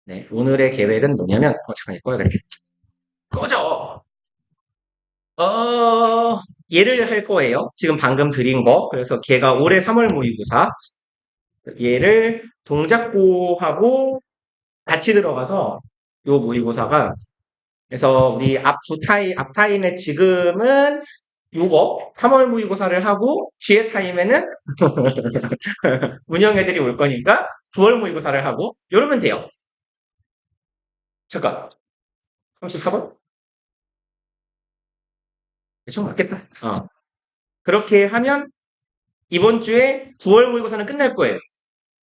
네, 오늘의 계획은 뭐냐면, 잠깐 이거 꺼야겠네. 꺼져! 어, 얘를 할 거예요. 지금 방금 드린 거. 그래서 걔가 올해 3월 모의고사. 얘를 동작고하고 같이 들어가서 요 모의고사가 그래서 우리 앞 타임에 지금은 요거 3월 모의고사를 하고 뒤에 타임에는 운영 애들이 올 거니까 9월 모의고사를 하고 이러면 돼요. 잠깐. 34번? 대충 맞겠다. 그렇게 하면 이번 주에 9월 모의고사는 끝날 거예요.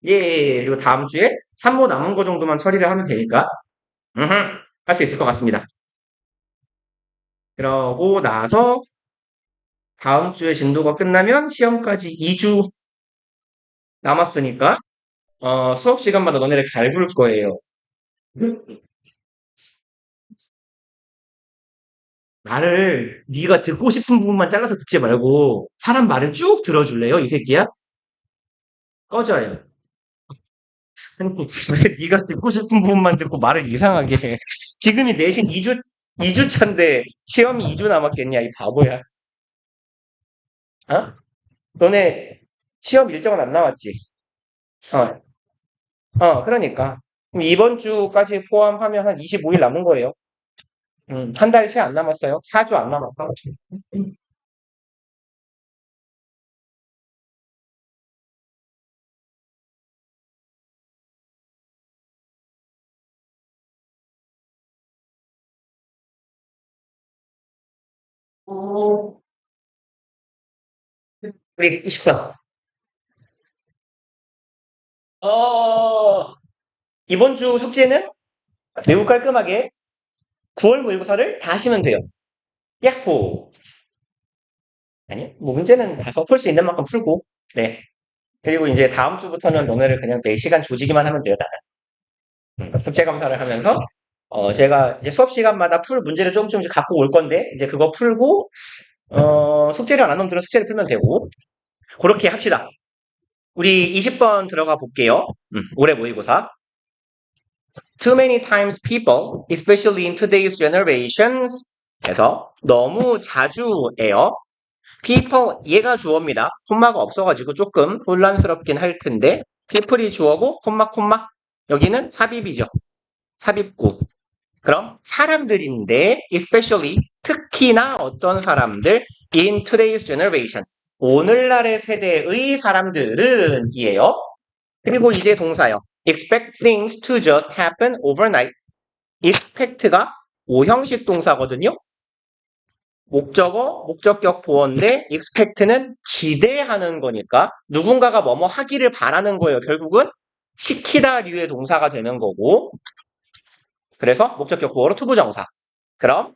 예, 예, 예. 그리고 다음 주에 3모 남은 거 정도만 처리를 하면 되니까 할 수 있을 것 같습니다. 그러고 나서 다음 주에 진도가 끝나면 시험까지 2주 남았으니까 수업 시간마다 너네를 잘 부를 거예요. 말을 네가 듣고 싶은 부분만 잘라서 듣지 말고 사람 말을 쭉 들어줄래요, 이 새끼야? 꺼져요. 아니, 왜 네가 듣고 싶은 부분만 듣고 말을 이상하게 해. 지금이 내신 2주 차인데 시험이 2주 남았겠냐, 이 바보야. 어? 너네 시험 일정은 안 나왔지? 어, 그러니까. 그럼 이번 주까지 포함하면 한 25일 남은 거예요. 한 달 채 안 남았어요. 4주 안 남았어. 어, 우리 20번. 이번 주 숙제는 매우 깔끔하게 9월 모의고사를 다 하시면 돼요. 야호! 아니, 뭐 문제는 봐서 풀 수 있는 만큼 풀고, 네. 그리고 이제 다음 주부터는 너네를 그냥 매 시간 조지기만 하면 돼요, 나는. 숙제 검사를 하면서, 제가 이제 수업 시간마다 풀 문제를 조금씩 갖고 올 건데, 이제 그거 풀고, 숙제를 안 한 놈들은 숙제를 풀면 되고, 그렇게 합시다. 우리 20번 들어가 볼게요. 올해 모의고사. Too many times people, especially in today's generations, 에서 너무 자주예요. people 얘가 주어입니다. 콤마가 없어가지고 조금 혼란스럽긴 할 텐데 people이 주어고 콤마 여기는 삽입이죠. 삽입구. 그럼 사람들인데 especially 특히나 어떤 사람들 in today's generation 오늘날의 세대의 사람들은 이에요. 그리고 이제 동사요. expect things to just happen overnight. expect가 오형식 동사거든요. 목적어, 목적격 보어인데 expect는 기대하는 거니까 누군가가 뭐뭐 하기를 바라는 거예요. 결국은 시키다류의 동사가 되는 거고 그래서 목적격 보어로 투부정사. 그럼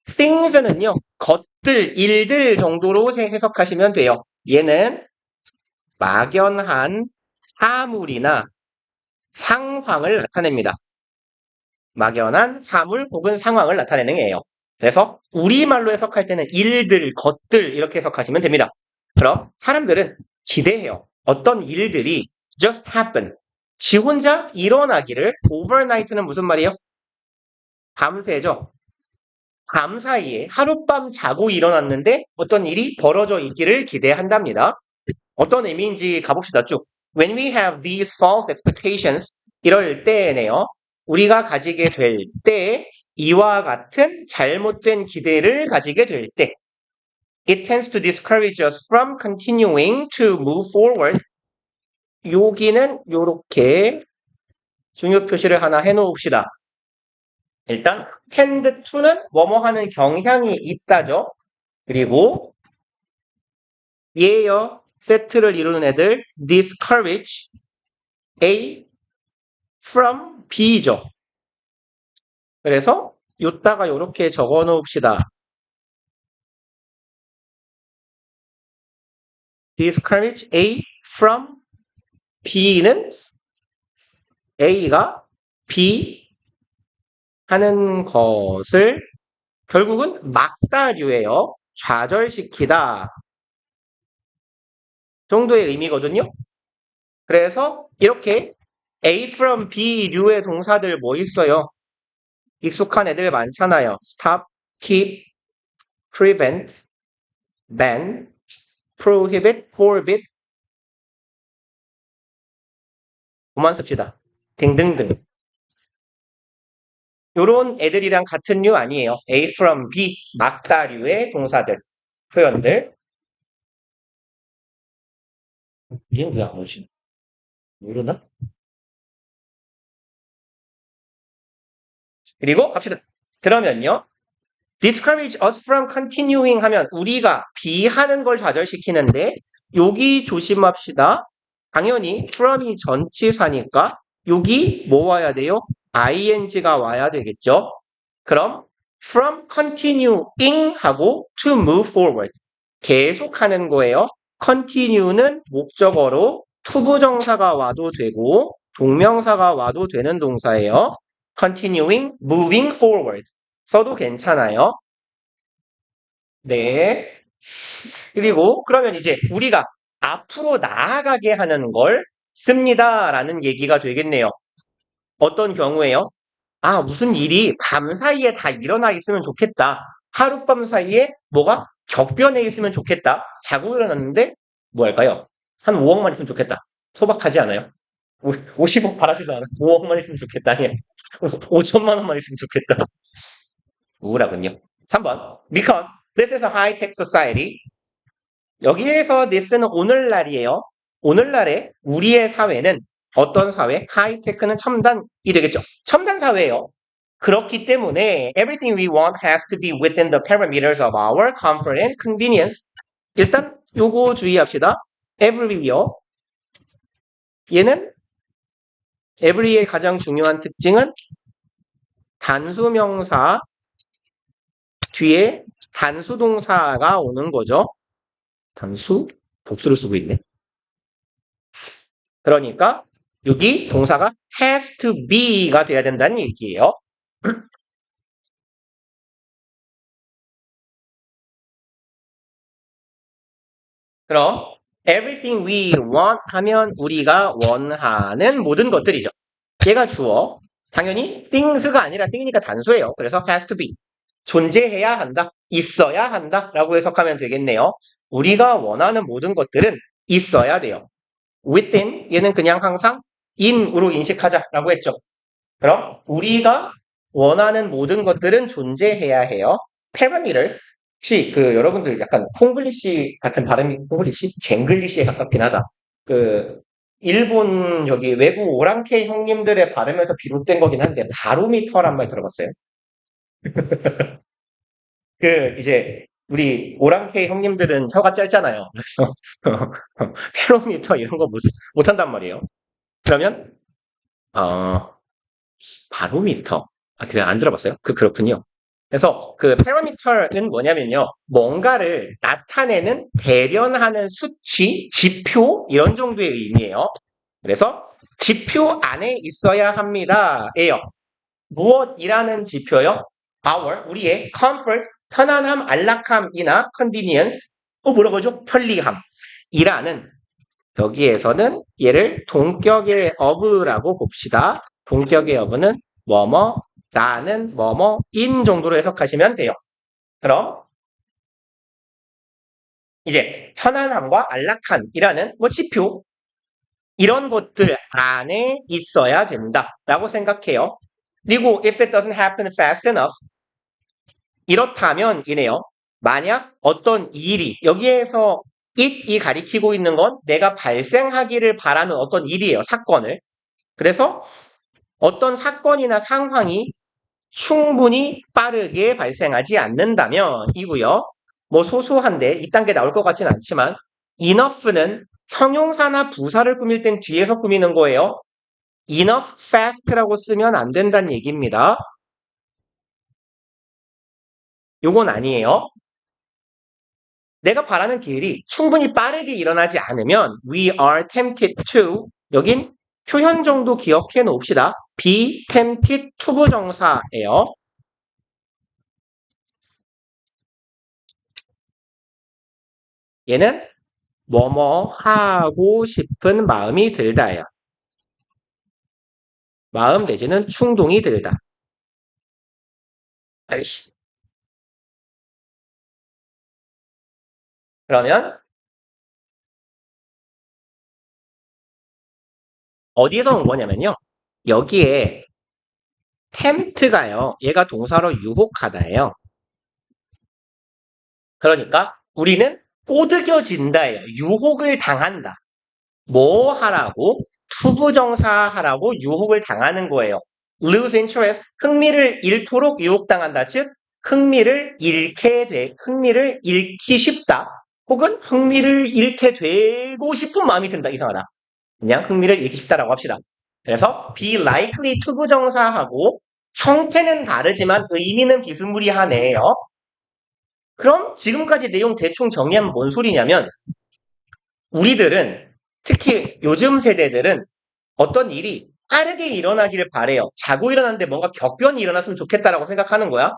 things는요. 것들, 일들 정도로 해석하시면 돼요. 얘는 막연한 사물이나 상황을 나타냅니다. 막연한 사물 혹은 상황을 나타내는 애예요. 그래서 우리말로 해석할 때는 일들, 것들 이렇게 해석하시면 됩니다. 그럼 사람들은 기대해요. 어떤 일들이 just happen. 지 혼자 일어나기를 overnight는 무슨 말이에요? 밤새죠. 밤 사이에 하룻밤 자고 일어났는데 어떤 일이 벌어져 있기를 기대한답니다. 어떤 의미인지 가봅시다 쭉. When we have these false expectations 이럴 때네요. 우리가 가지게 될 때 이와 같은 잘못된 기대를 가지게 될 때 it tends to discourage us from continuing to move forward. 여기는 요렇게 중요 표시를 하나 해놓읍시다. 일단 tend to는 뭐뭐 하는 경향이 있다죠. 그리고 얘요 세트를 이루는 애들 discourage A from B죠. 그래서 요따가 요렇게 적어 놓읍시다. discourage A from B는 A가 B 하는 것을 결국은 막다류예요. 좌절시키다 정도의 의미거든요. 그래서 이렇게 A from B류의 동사들 뭐 있어요? 익숙한 애들 많잖아요. stop, keep, prevent, ban, prohibit, forbid, 그만 씁시다. 등등등. 요런 애들이랑 같은 류 아니에요. A from B, 맞다류의 동사들, 표현들. 얘는 왜 안 오지? 모르나? 그리고 갑시다. 그러면요. discourage us from continuing 하면 우리가 비하는 걸 좌절시키는데 여기 조심합시다. 당연히 from이 전치사니까 여기 뭐 와야 돼요? ing가 와야 되겠죠. 그럼 from continuing 하고 to move forward 계속하는 거예요. continue는 목적어로 투부정사가 와도 되고 동명사가 와도 되는 동사예요. continuing, moving forward 써도 괜찮아요. 네. 그리고 그러면 이제 우리가 앞으로 나아가게 하는 걸 씁니다라는 얘기가 되겠네요. 어떤 경우에요? 아, 무슨 일이 밤 사이에 다 일어나 있으면 좋겠다. 하룻밤 사이에 뭐가 격변해 있으면 좋겠다. 자고 일어났는데 뭐 할까요? 한 5억만 있으면 좋겠다. 소박하지 않아요? 50억 바라지도 않아. 5억만 있으면 좋겠다. 아니야. 5천만 원만 있으면 좋겠다. 우울하군요. 3번. Because this is a high-tech society. 여기에서 this는 오늘날이에요. 오늘날의 우리의 사회는 어떤 사회? 하이테크는 첨단이 되겠죠. 첨단 사회예요. 그렇기 때문에 everything we want has to be within the parameters of our comfort and convenience. 일단 요거 주의합시다. every요. 얘는 every의 가장 중요한 특징은 단수명사 뒤에 단수동사가 오는 거죠. 단수? 복수를 쓰고 있네. 그러니까 여기 동사가 has to be가 돼야 된다는 얘기예요. 그럼 everything we want 하면 우리가 원하는 모든 것들이죠. 얘가 주어. 당연히 things가 아니라 thing이니까 단수예요. 그래서 has to be. 존재해야 한다. 있어야 한다. 라고 해석하면 되겠네요. 우리가 원하는 모든 것들은 있어야 돼요. within 얘는 그냥 항상 in으로 인식하자라고 했죠. 그럼 우리가 원하는 모든 것들은 존재해야 해요. parameters 혹시 그 여러분들 약간 콩글리시 같은 발음이 콩글리시? 쟁글리시에 가깝긴 하다. 그 일본 여기 외국 오랑캐 형님들의 발음에서 비롯된 거긴 한데 바로미터란 말 들어봤어요? 그 이제 우리 오랑캐 형님들은 혀가 짧잖아요. 그래서 페로미터 이런 거 못한단 말이에요. 그러면 바로미터. 아, 그래, 안 들어봤어요? 그렇군요. 그래서 그 parameter는 뭐냐면요. 뭔가를 나타내는, 대변하는 수치, 지표, 이런 정도의 의미예요. 그래서 지표 안에 있어야 합니다. 예요. 무엇이라는 지표요? our, 우리의 comfort, 편안함, 안락함이나 convenience, 뭐라고 하죠? 편리함. 이라는, 여기에서는 얘를 동격의 of라고 봅시다. 동격의 of는 뭐뭐, 나는 뭐뭐인 정도로 해석하시면 돼요. 그럼 이제 편안함과 안락함이라는 지표 이런 것들 안에 있어야 된다라고 생각해요. 그리고 if it doesn't happen fast enough 이렇다면 이네요. 만약 어떤 일이 여기에서 it이 가리키고 있는 건 내가 발생하기를 바라는 어떤 일이에요. 사건을. 그래서 어떤 사건이나 상황이 충분히 빠르게 발생하지 않는다면 이고요. 소소한데 이 단계 나올 것 같지는 않지만 enough는 형용사나 부사를 꾸밀 땐 뒤에서 꾸미는 거예요. enough fast라고 쓰면 안 된다는 얘기입니다. 요건 아니에요. 내가 바라는 길이 충분히 빠르게 일어나지 않으면 we are tempted to 여긴 표현 정도 기억해 놓읍시다. be tempted 투부정사예요. 얘는 뭐뭐 하고 싶은 마음이 들다예요. 마음 내지는 충동이 들다. 아이씨. 그러면 어디에서 온 거냐면요. 여기에 tempt가요. 얘가 동사로 유혹하다예요. 그러니까 우리는 꼬드겨진다예요. 유혹을 당한다. 뭐 하라고? 투부정사 하라고 유혹을 당하는 거예요. lose interest, 흥미를 잃도록 유혹당한다. 즉, 흥미를 잃기 쉽다. 혹은 흥미를 잃게 되고 싶은 마음이 든다. 이상하다. 그냥 흥미를 잃기 쉽다라고 합시다. 그래서 be likely 투부정사하고 형태는 다르지만 의미는 비스무리하네요. 그럼 지금까지 내용 대충 정리하면 뭔 소리냐면 우리들은 특히 요즘 세대들은 어떤 일이 빠르게 일어나기를 바래요. 자고 일어났는데 뭔가 격변이 일어났으면 좋겠다라고 생각하는 거야.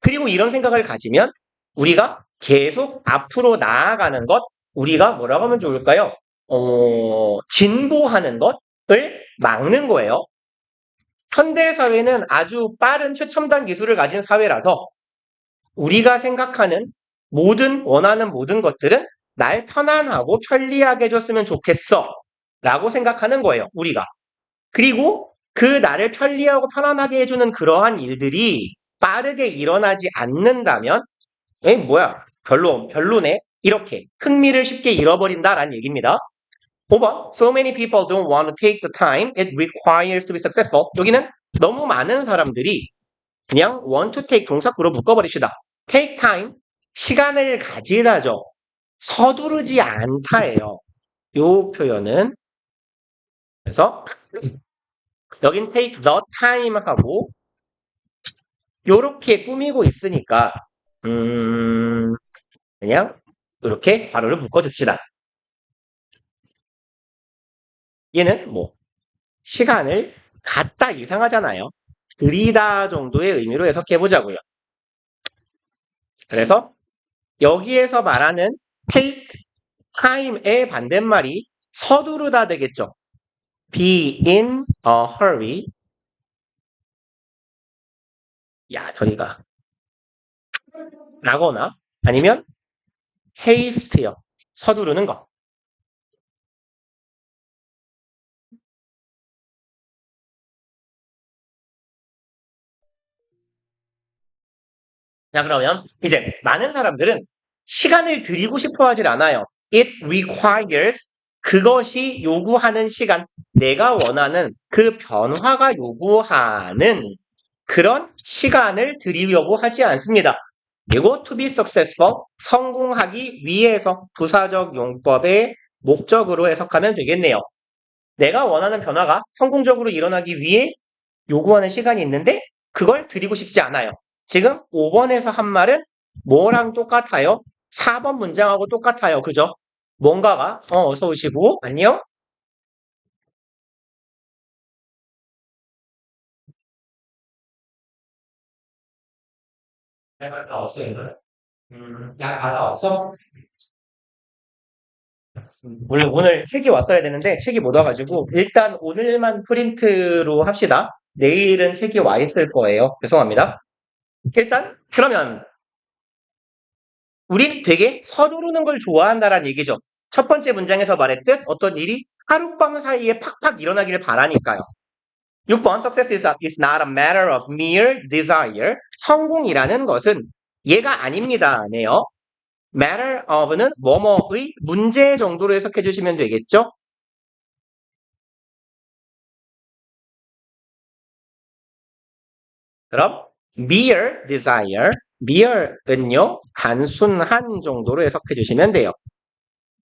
그리고 이런 생각을 가지면 우리가 계속 앞으로 나아가는 것, 우리가 뭐라고 하면 좋을까요? 진보하는 것을 막는 거예요. 현대 사회는 아주 빠른 최첨단 기술을 가진 사회라서 우리가 생각하는 원하는 모든 것들은 날 편안하고 편리하게 해줬으면 좋겠어. 라고 생각하는 거예요, 우리가. 그리고 그 나를 편리하고 편안하게 해주는 그러한 일들이 빠르게 일어나지 않는다면, 뭐야, 별로네. 이렇게 흥미를 쉽게 잃어버린다라는 얘기입니다. 5번, so many people don't want to take the time it requires to be successful. 여기는 너무 많은 사람들이 그냥 want to take 동사구로 묶어버립시다. take time, 시간을 가지다죠. 서두르지 않다예요. 요 표현은. 그래서 여긴 take the time 하고 요렇게 꾸미고 있으니까 그냥 이렇게 괄호를 묶어줍시다. 얘는 뭐 시간을 갖다 이상하잖아요. 들이다 정도의 의미로 해석해보자고요. 그래서 여기에서 말하는 take time의 반대말이 서두르다 되겠죠. be in a hurry. 야, 저리가. 라거나 아니면 haste요. 서두르는 거. 자, 그러면 이제 많은 사람들은 시간을 들이고 싶어 하질 않아요. It requires 그것이 요구하는 시간, 내가 원하는 그 변화가 요구하는 그런 시간을 들이려고 하지 않습니다. 그리고 to be successful, 성공하기 위해서 부사적 용법의 목적으로 해석하면 되겠네요. 내가 원하는 변화가 성공적으로 일어나기 위해 요구하는 시간이 있는데 그걸 드리고 싶지 않아요. 지금 5번에서 한 말은 뭐랑 똑같아요? 4번 문장하고 똑같아요. 그죠? 뭔가가 어서 오시고 안녕? 다 왔어요. 다 왔어? 원래 오늘 책이 왔어야 되는데 책이 못 와가지고 일단 오늘만 프린트로 합시다. 내일은 책이 와 있을 거예요. 죄송합니다. 일단 그러면 우리 되게 서두르는 걸 좋아한다라는 얘기죠. 첫 번째 문장에서 말했듯 어떤 일이 하룻밤 사이에 팍팍 일어나기를 바라니까요. 6번 Success is not a matter of mere desire. 성공이라는 것은 얘가 아닙니다.네요. matter of는 뭐뭐의 문제 정도로 해석해 주시면 되겠죠. 그럼 mere desire, mere은요 단순한 정도로 해석해 주시면 돼요.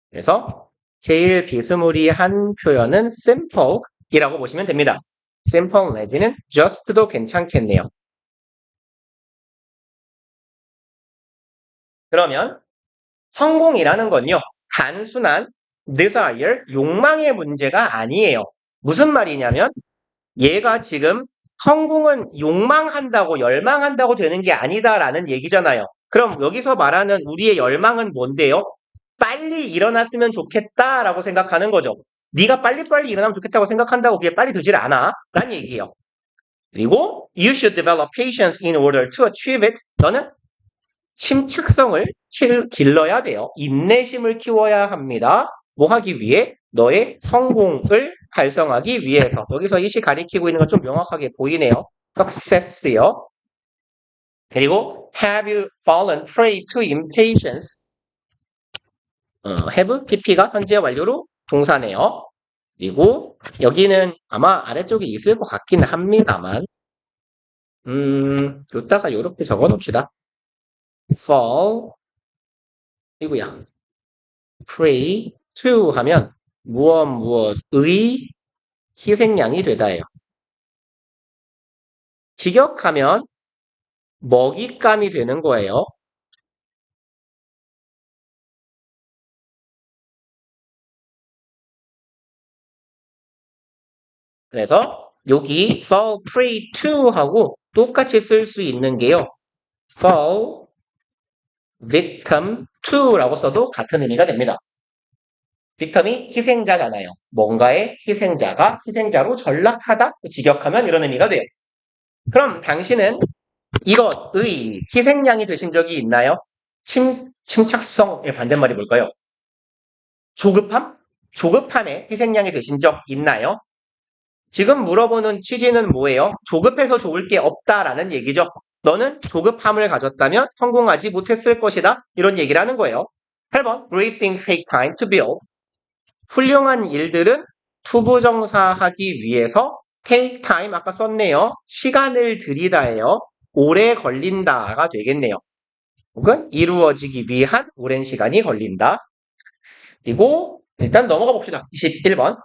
그래서 제일 비스무리한 표현은 simple이라고 보시면 됩니다. simple 내지는 just도 괜찮겠네요. 그러면 성공이라는 건요. 단순한 desire, 욕망의 문제가 아니에요. 무슨 말이냐면 얘가 지금 성공은 욕망한다고 열망한다고 되는 게 아니다라는 얘기잖아요. 그럼 여기서 말하는 우리의 열망은 뭔데요? 빨리 일어났으면 좋겠다라고 생각하는 거죠. 네가 빨리빨리 일어나면 좋겠다고 생각한다고 그게 빨리 되질 않아. 라는 얘기예요. 그리고 you should develop patience in order to achieve it. 너는 침착성을 길러야 돼요. 인내심을 키워야 합니다. 뭐 하기 위해? 너의 성공을 달성하기 위해서. 여기서 이 시 가리키고 있는 건 좀 명확하게 보이네요. success요. 그리고 have you fallen prey to impatience? have, pp가 현재 완료로 동사네요. 그리고 여기는 아마 아래쪽에 있을 것 같긴 합니다만 요따가 이렇게 적어 놓읍시다. fall 이구야. prey to 하면 무엇의 희생양이 되다예요. 직역하면 먹잇감이 되는 거예요. 그래서 여기 fall prey to 하고 똑같이 쓸 수 있는 게요. fall victim to라고 써도 같은 의미가 됩니다. victim이 희생자잖아요. 뭔가의 희생자가 희생자로 전락하다 직역하면 이런 의미가 돼요. 그럼 당신은 이것의 희생양이 되신 적이 있나요? 침착성의 반대말이 뭘까요? 조급함? 조급함의 희생양이 되신 적 있나요? 지금 물어보는 취지는 뭐예요? 조급해서 좋을 게 없다라는 얘기죠. 너는 조급함을 가졌다면 성공하지 못했을 것이다. 이런 얘기를 하는 거예요. 8번 Great things take time to build. 훌륭한 일들은 투부정사하기 위해서 take time 아까 썼네요. 시간을 들이다예요. 오래 걸린다가 되겠네요. 혹은 이루어지기 위한 오랜 시간이 걸린다. 그리고 일단 넘어가 봅시다. 21번.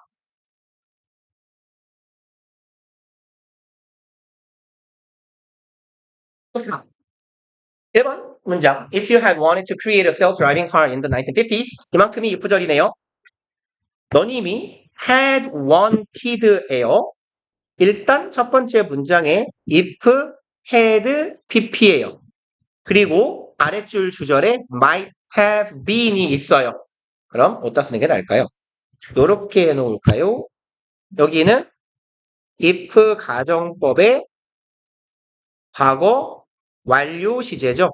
1번 문장. If you had wanted to create a self-driving car in the 1950s, 이만큼이 if절이네요. 너님이 had wanted예요. 일단 첫 번째 문장에 if, had, pp예요. 그리고 아랫줄 주절에 might have been이 있어요. 그럼 어디다 쓰는 게 나을까요? 이렇게 해놓을까요? 여기는 if 가정법의 과거 완료 시제죠.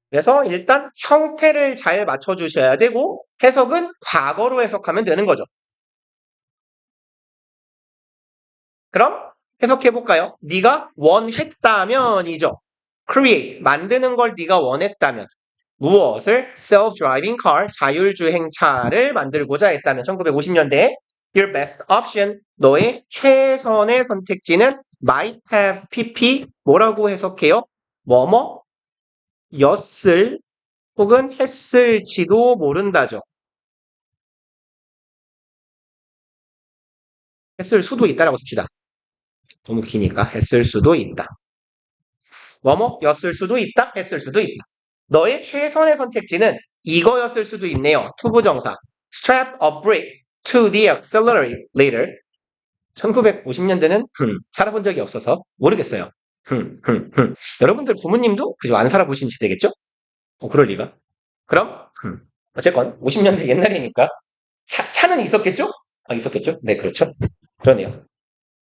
그래서 일단 형태를 잘 맞춰주셔야 되고 해석은 과거로 해석하면 되는 거죠. 그럼 해석해볼까요? 네가 원했다면이죠. create, 만드는 걸 네가 원했다면 무엇을? self-driving car, 자율주행차를 만들고자 했다면 1950년대 your best option, 너의 최선의 선택지는 might have pp, 뭐라고 해석해요? 뭐뭐? 였을 혹은 했을지도 모른다죠. 했을 수도 있다라고 씁시다. 너무 기니까 했을 수도 있다. 뭐뭐였을 수도 있다. 했을 수도 있다. 너의 최선의 선택지는 이거였을 수도 있네요. 투부정사. Strap a brick to the accelerator. 1950년대는 살아본 적이 없어서 모르겠어요. 여러분들 부모님도 그죠? 안 살아보신 시대겠죠? 그럴 리가. 그럼 어쨌건 50년대 옛날이니까 차는 있었겠죠? 있었겠죠? 네, 그렇죠. 그러네요.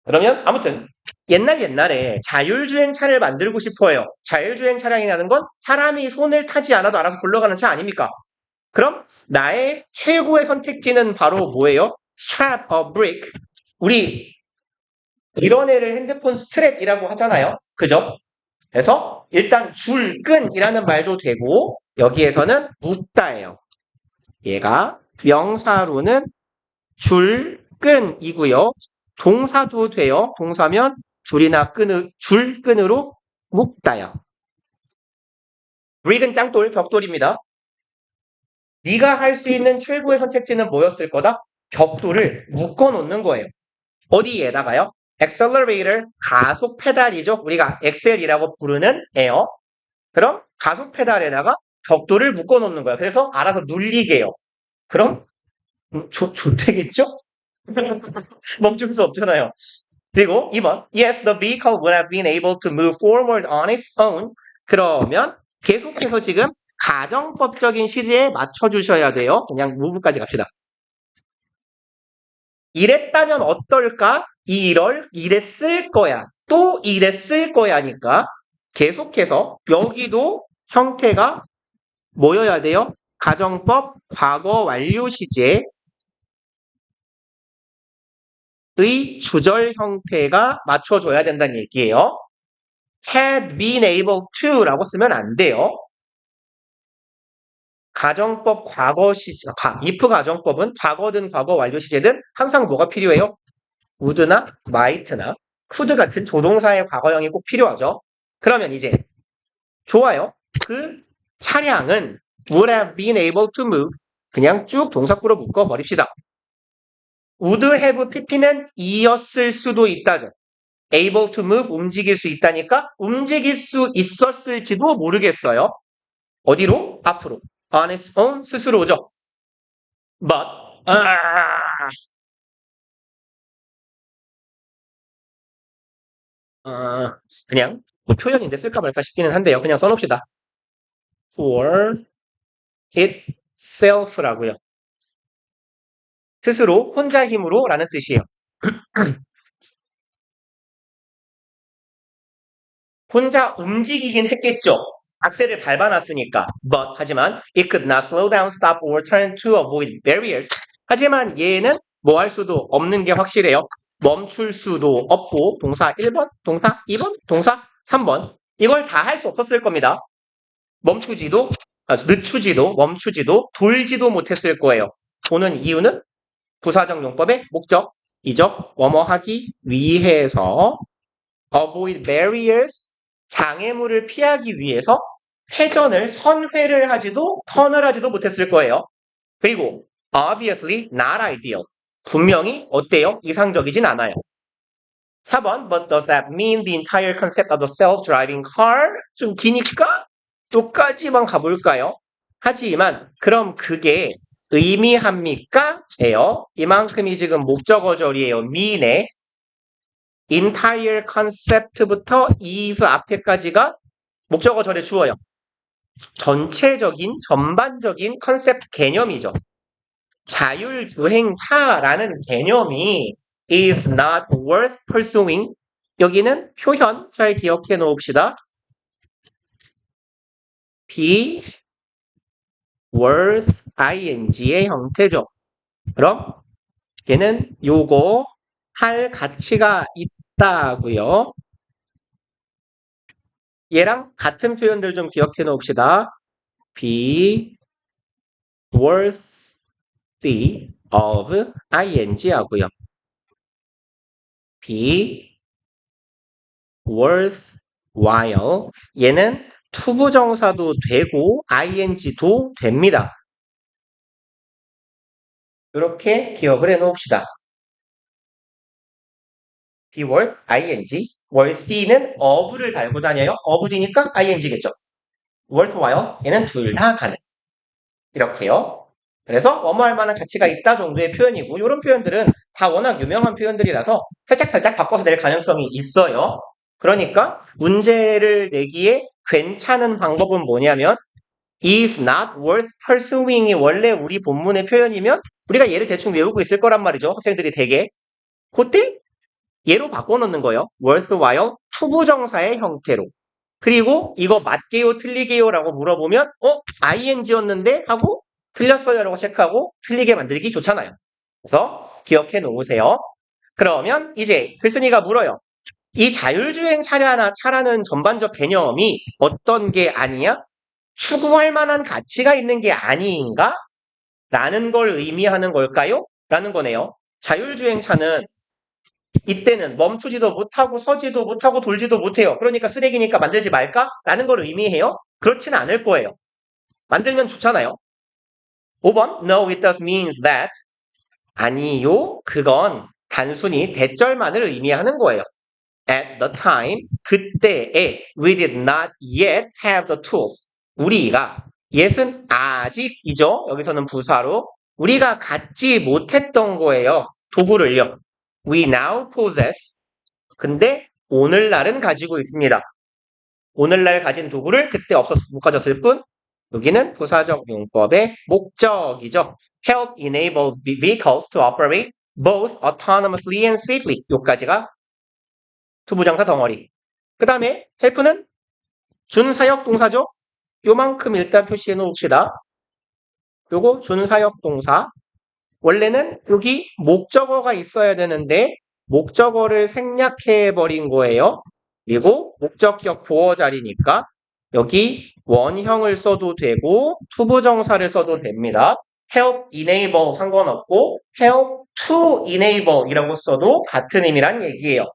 그러면 아무튼 옛날에 자율주행 차를 만들고 싶어요. 자율주행 차량이라는 건 사람이 손을 타지 않아도 알아서 굴러가는 차 아닙니까? 그럼 나의 최고의 선택지는 바로 뭐예요? strap a brick. 우리 이런 애를 핸드폰 스트랩이라고 하잖아요. 그죠? 그래서 일단 줄끈이라는 말도 되고 여기에서는 묶다예요. 얘가 명사로는 줄끈이고요. 동사도 돼요. 동사면 줄이나 줄끈으로 묶다요. brick은 짱돌, 벽돌입니다. 네가 할 수 있는 최고의 선택지는 뭐였을 거다? 벽돌을 묶어 놓는 거예요. 어디에다가요? accelerator, 가속 페달이죠. 우리가 엑셀이라고 부르는 에요. 그럼 가속 페달에다가 벽돌을 묶어 놓는 거예요. 그래서 알아서 눌리게 해요. 그럼 좋대겠죠? 멈출 수 없잖아요. 그리고 2번 Yes, the vehicle would have been able to move forward on its own. 그러면 계속해서 지금 가정법적인 시제에 맞춰주셔야 돼요. 그냥 move까지 갑시다. 이랬다면 어떨까? 이랬을 거야. 또 이랬을 거야니까 계속해서 여기도 형태가 뭐여야 돼요? 가정법 과거 완료 시제의 주절 형태가 맞춰줘야 된다는 얘기예요. had been able to 라고 쓰면 안 돼요. 가정법 과거 시제, if 가정법은 과거든 과거 완료 시제든 항상 뭐가 필요해요? would나 might나 could 같은 조동사의 과거형이 꼭 필요하죠. 그러면 이제 좋아요. 그 차량은 would have been able to move. 그냥 쭉 동사구로 묶어버립시다. would have pp는 이었을 수도 있다죠. able to move, 움직일 수 있다니까 움직일 수 있었을지도 모르겠어요. 어디로? 앞으로. on its own, 스스로죠. but, 그냥 뭐 표현인데 쓸까 말까 싶기는 한데요. 그냥 써놓읍시다. for itself라고요. 스스로 혼자 힘으로 라는 뜻이에요. 혼자 움직이긴 했겠죠. 악셀을 밟아놨으니까. But 하지만 it could not slow down, stop, or turn to avoid barriers. 하지만 얘는 뭐 할 수도 없는 게 확실해요. 멈출 수도 없고 동사 1번, 동사 2번, 동사 3번 이걸 다 할 수 없었을 겁니다. 늦추지도 멈추지도 돌지도 못했을 거예요. 도는 이유는 부사적 용법의 목적이죠. 뭐뭐 하기 위해서 avoid barriers 장애물을 피하기 위해서 선회를 하지도 턴을 하지도 못했을 거예요. 그리고 obviously not ideal 분명히 어때요? 이상적이진 않아요. 4번 But does that mean the entire concept of the self-driving car? 좀 기니까 또까지만 가볼까요? 하지만 그럼 그게 의미합니까? 예요. 이만큼이 지금 목적어절이에요. mean에 entire concept부터 is 앞에까지가 목적어절의 주어요. 전체적인 전반적인 컨셉트 개념이죠. 자율주행차라는 개념이 is not worth pursuing. 여기는 표현 잘 기억해 놓읍시다. be worth ing의 형태죠. 그럼 얘는 요거 할 가치가 있다고요. 얘랑 같은 표현들 좀 기억해 놓읍시다. be worthy of ing 하고요. be worthwhile 얘는 투부정사도 되고 ing도 됩니다. 이렇게 기억을 해 놓읍시다. be worth ing worthy는 of를 달고 다녀요. of 뒤니까 ing겠죠. worthwhile 얘는 둘 다 가능. 이렇게요. 그래서 뭐뭐할 만한 가치가 있다 정도의 표현이고 이런 표현들은 다 워낙 유명한 표현들이라서 살짝 바꿔서 낼 가능성이 있어요. 그러니까 문제를 내기에 괜찮은 방법은 뭐냐면 is not worth pursuing이 원래 우리 본문의 표현이면 우리가 얘를 대충 외우고 있을 거란 말이죠. 학생들이 되게. 그때 얘로 바꿔놓는 거예요. worthwhile 투부정사의 형태로. 그리고 이거 맞게요 틀리게요 라고 물어보면 ing였는데 하고 틀렸어요 라고 체크하고 틀리게 만들기 좋잖아요. 그래서 기억해 놓으세요. 그러면 이제 글쓴이가 물어요. 이 자율주행 차라는 전반적 개념이 어떤 게 아니냐? 추구할 만한 가치가 있는 게 아닌가? 라는 걸 의미하는 걸까요? 라는 거네요. 자율주행차는 이때는 멈추지도 못하고 서지도 못하고 돌지도 못해요. 그러니까 쓰레기니까 만들지 말까? 라는 걸 의미해요? 그렇지는 않을 거예요. 만들면 좋잖아요. 5번 No, it does means that 아니요, 그건 단순히 대절만을 의미하는 거예요. At the time, 그때에 we did not yet have the tools. 우리가 yet은 아직이죠. 여기서는 부사로 우리가 갖지 못했던 거예요. 도구를요. We now possess. 근데 오늘날은 가지고 있습니다. 오늘날 가진 도구를 그때 못 가졌을 뿐 여기는 부사적 용법의 목적이죠. help enable vehicles to operate both autonomously and safely. 요까지가 투부정사 덩어리. 그 다음에 help는 준사역 동사죠. 요만큼 일단 표시해 놓읍시다. 요거 준사역 동사. 원래는 여기 목적어가 있어야 되는데 목적어를 생략해 버린 거예요. 그리고 목적격 보어 자리니까 여기 원형을 써도 되고 투부정사를 써도 됩니다. help enable 상관없고 help to enable 이라고 써도 같은 의미란 얘기예요.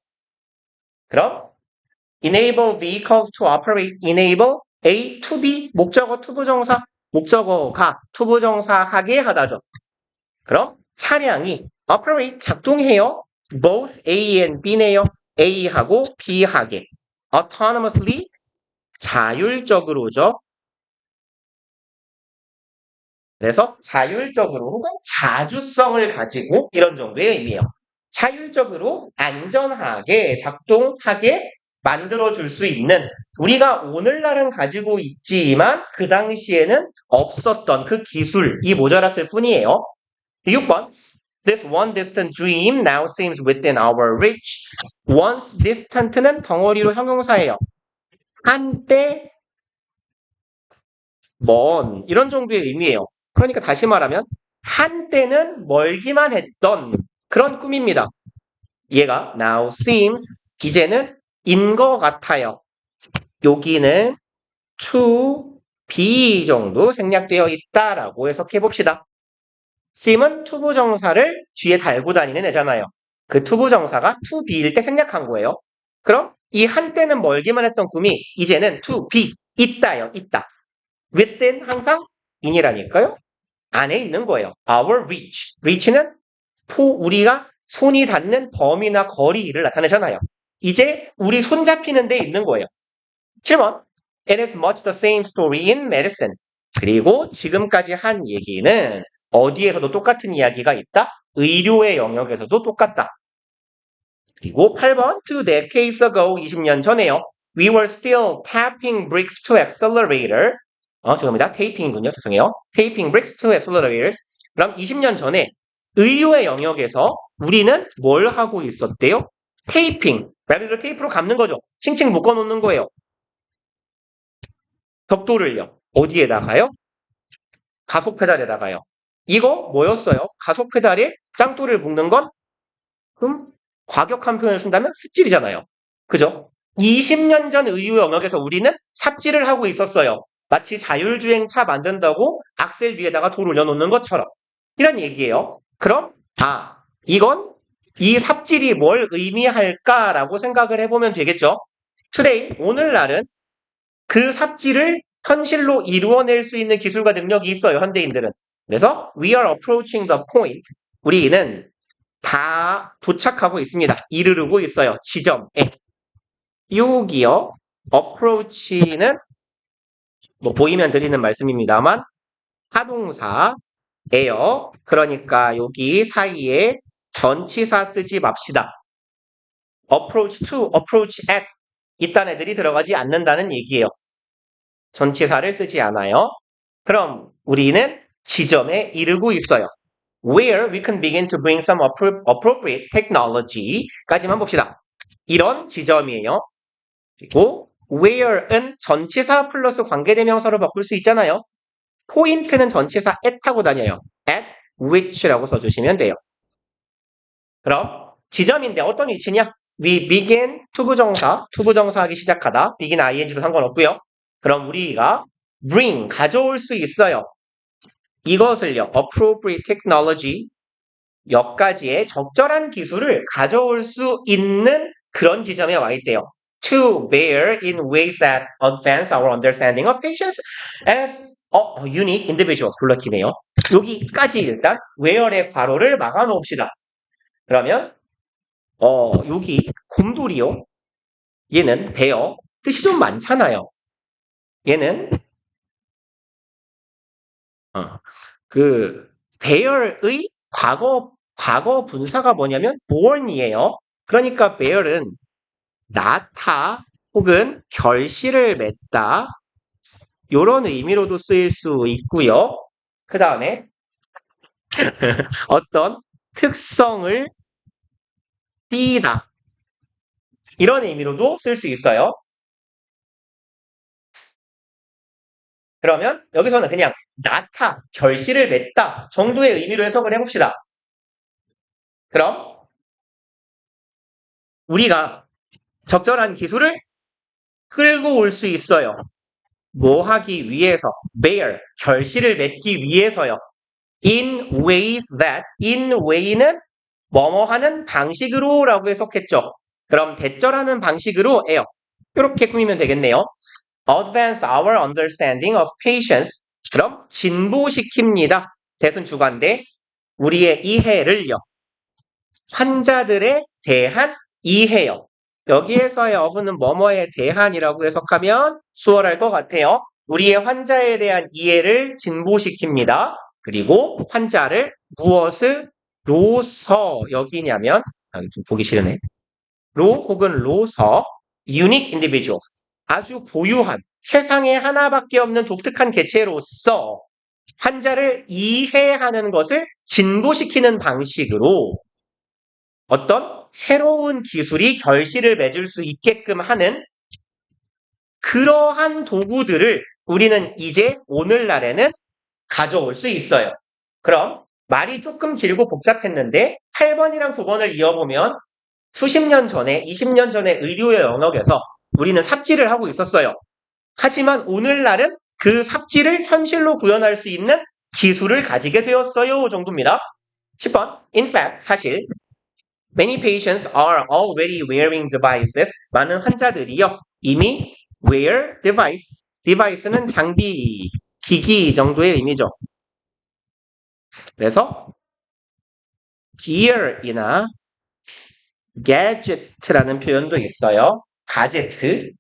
그럼 enable vehicles to operate, enable A to B 목적어 투부정사 목적어가 투부정사 하게 하다죠. 그럼 차량이 operate 작동해요. both A and B네요. A하고 B하게 autonomously 자율적으로죠. 그래서 자율적으로 혹은 자주성을 가지고 이런 정도의 의미예요. 자율적으로 안전하게 작동하게 만들어줄 수 있는 우리가 오늘날은 가지고 있지만 그 당시에는 없었던 그 기술이 모자랐을 뿐이에요. 6번 This one distant dream now seems within our reach. Once distant는 덩어리로 형용사예요. 한때 먼 이런 정도의 의미예요. 그러니까 다시 말하면 한때는 멀기만 했던 그런 꿈입니다. 얘가 now seems 이제는 인 것 같아요. 여기는 to be 정도 생략되어 있다라고 해석해 봅시다. seem은 투부정사를 뒤에 달고 다니는 애잖아요. 그 투부정사가 to be일 때 생략한 거예요. 그럼 이 한때는 멀기만 했던 꿈이 이제는 to be 있다요. 있다. within 항상 in이라니까요. 안에 있는 거예요. Our reach. reach는 우리가 손이 닿는 범위나 거리를 나타내잖아요. 이제 우리 손 잡히는 데 있는 거예요. 7번. It is much the same story in medicine. 그리고 지금까지 한 얘기는 어디에서도 똑같은 이야기가 있다? 의료의 영역에서도 똑같다. 그리고 8번. Two decades ago, 20년 전에요. We were still tapping bricks to accelerator. 죄송합니다. 테이핑이군요. 죄송해요. Taping bricks to accelerators. 그럼 20년 전에 의료의 영역에서 우리는 뭘 하고 있었대요? 테이핑. 말 그대로 테이프로 감는 거죠. 칭칭 묶어놓는 거예요. 벽돌을요. 어디에다가요? 가속 페달에다가요. 이거 뭐였어요? 가속 페달에 짱돌을 묶는 건 그럼 과격한 표현을 쓴다면 습질이잖아요. 그죠? 20년 전 의료 영역에서 우리는 삽질을 하고 있었어요. 마치 자율주행차 만든다고 악셀 위에다가 돌 올려놓는 것처럼. 이런 얘기예요. 그럼 이건 이 삽질이 뭘 의미할까라고 생각을 해보면 되겠죠. today, 오늘날은 그 삽질을 현실로 이루어낼 수 있는 기술과 능력이 있어요. 현대인들은. 그래서 we are approaching the point. 우리는 다 도착하고 있습니다. 이르르고 있어요. 지점에. 여기요. approach는 뭐 보이면 드리는 말씀입니다만 하동사예요. 그러니까 여기 사이에 전치사 쓰지 맙시다. approach to, approach at 이딴 애들이 들어가지 않는다는 얘기예요. 전치사를 쓰지 않아요. 그럼 우리는 지점에 이르고 있어요. Where we can begin to bring some appropriate technology까지만 봅시다. 이런 지점이에요. 그리고 where은 전치사 플러스 관계대명사로 바꿀 수 있잖아요. 포인트는 전치사 at하고 다녀요. at which라고 써주시면 돼요. 그럼 지점인데 어떤 위치냐? We begin 투부정사 하기 시작하다. begin ing로 상관없고요. 그럼 우리가 bring 가져올 수 있어요. 이것을요. appropriate technology 몇 가지의 적절한 기술을 가져올 수 있는 그런 지점에 와 있대요. To bear in ways that advance our understanding of patients as a unique individual. 불러키네요. 여기까지 일단 where의 괄호를 막아 놓읍시다. 그러면 여기 곰돌이요. 얘는 bear 뜻이 좀 많잖아요. 얘는 bear의 과거 분사가 뭐냐면 born이에요. 그러니까 bear은 낳다 혹은 결실을 맺다 이런 의미로도 쓰일 수 있고요. 그 다음에 어떤 특성을 띠다. 이런 의미로도 쓸 수 있어요. 그러면 여기서는 그냥 나타, 결실을 맺다 정도의 의미로 해석을 해봅시다. 그럼 우리가 적절한 기술을 끌고 올 수 있어요. 뭐 하기 위해서? bear, 결실을 맺기 위해서요. in ways that, in way는 뭐뭐 하는 방식으로 라고 해석했죠. 그럼 대절하는 방식으로예요. 이렇게 꾸미면 되겠네요. advance our understanding of patients. 그럼 진보시킵니다. 대순 주관대 우리의 이해를요. 환자들에 대한 이해요. 여기에서의 of는 뭐뭐에 대한이라고 해석하면 수월할 것 같아요. 우리의 환자에 대한 이해를 진보시킵니다. 그리고 환자를 무엇으로서 여기냐면 좀 보기 싫으네. 로 혹은 로서 unique individuals 아주 고유한 세상에 하나밖에 없는 독특한 개체로서 환자를 이해하는 것을 진보시키는 방식으로 어떤 새로운 기술이 결실을 맺을 수 있게끔 하는 그러한 도구들을 우리는 이제 오늘날에는 가져올 수 있어요. 그럼 말이 조금 길고 복잡했는데 8번이랑 9번을 이어보면 수십 년 전에 20년 전에 의료의 영역에서 우리는 삽질을 하고 있었어요. 하지만 오늘날은 그 삽질을 현실로 구현할 수 있는 기술을 가지게 되었어요 정도입니다. 10번 In fact, 사실 Many patients are already wearing devices. 많은 환자들이요. 이미 wear device. device는 장비, 기기 정도의 의미죠. 그래서 gear이나 gadget라는 표현도 있어요. 가제트.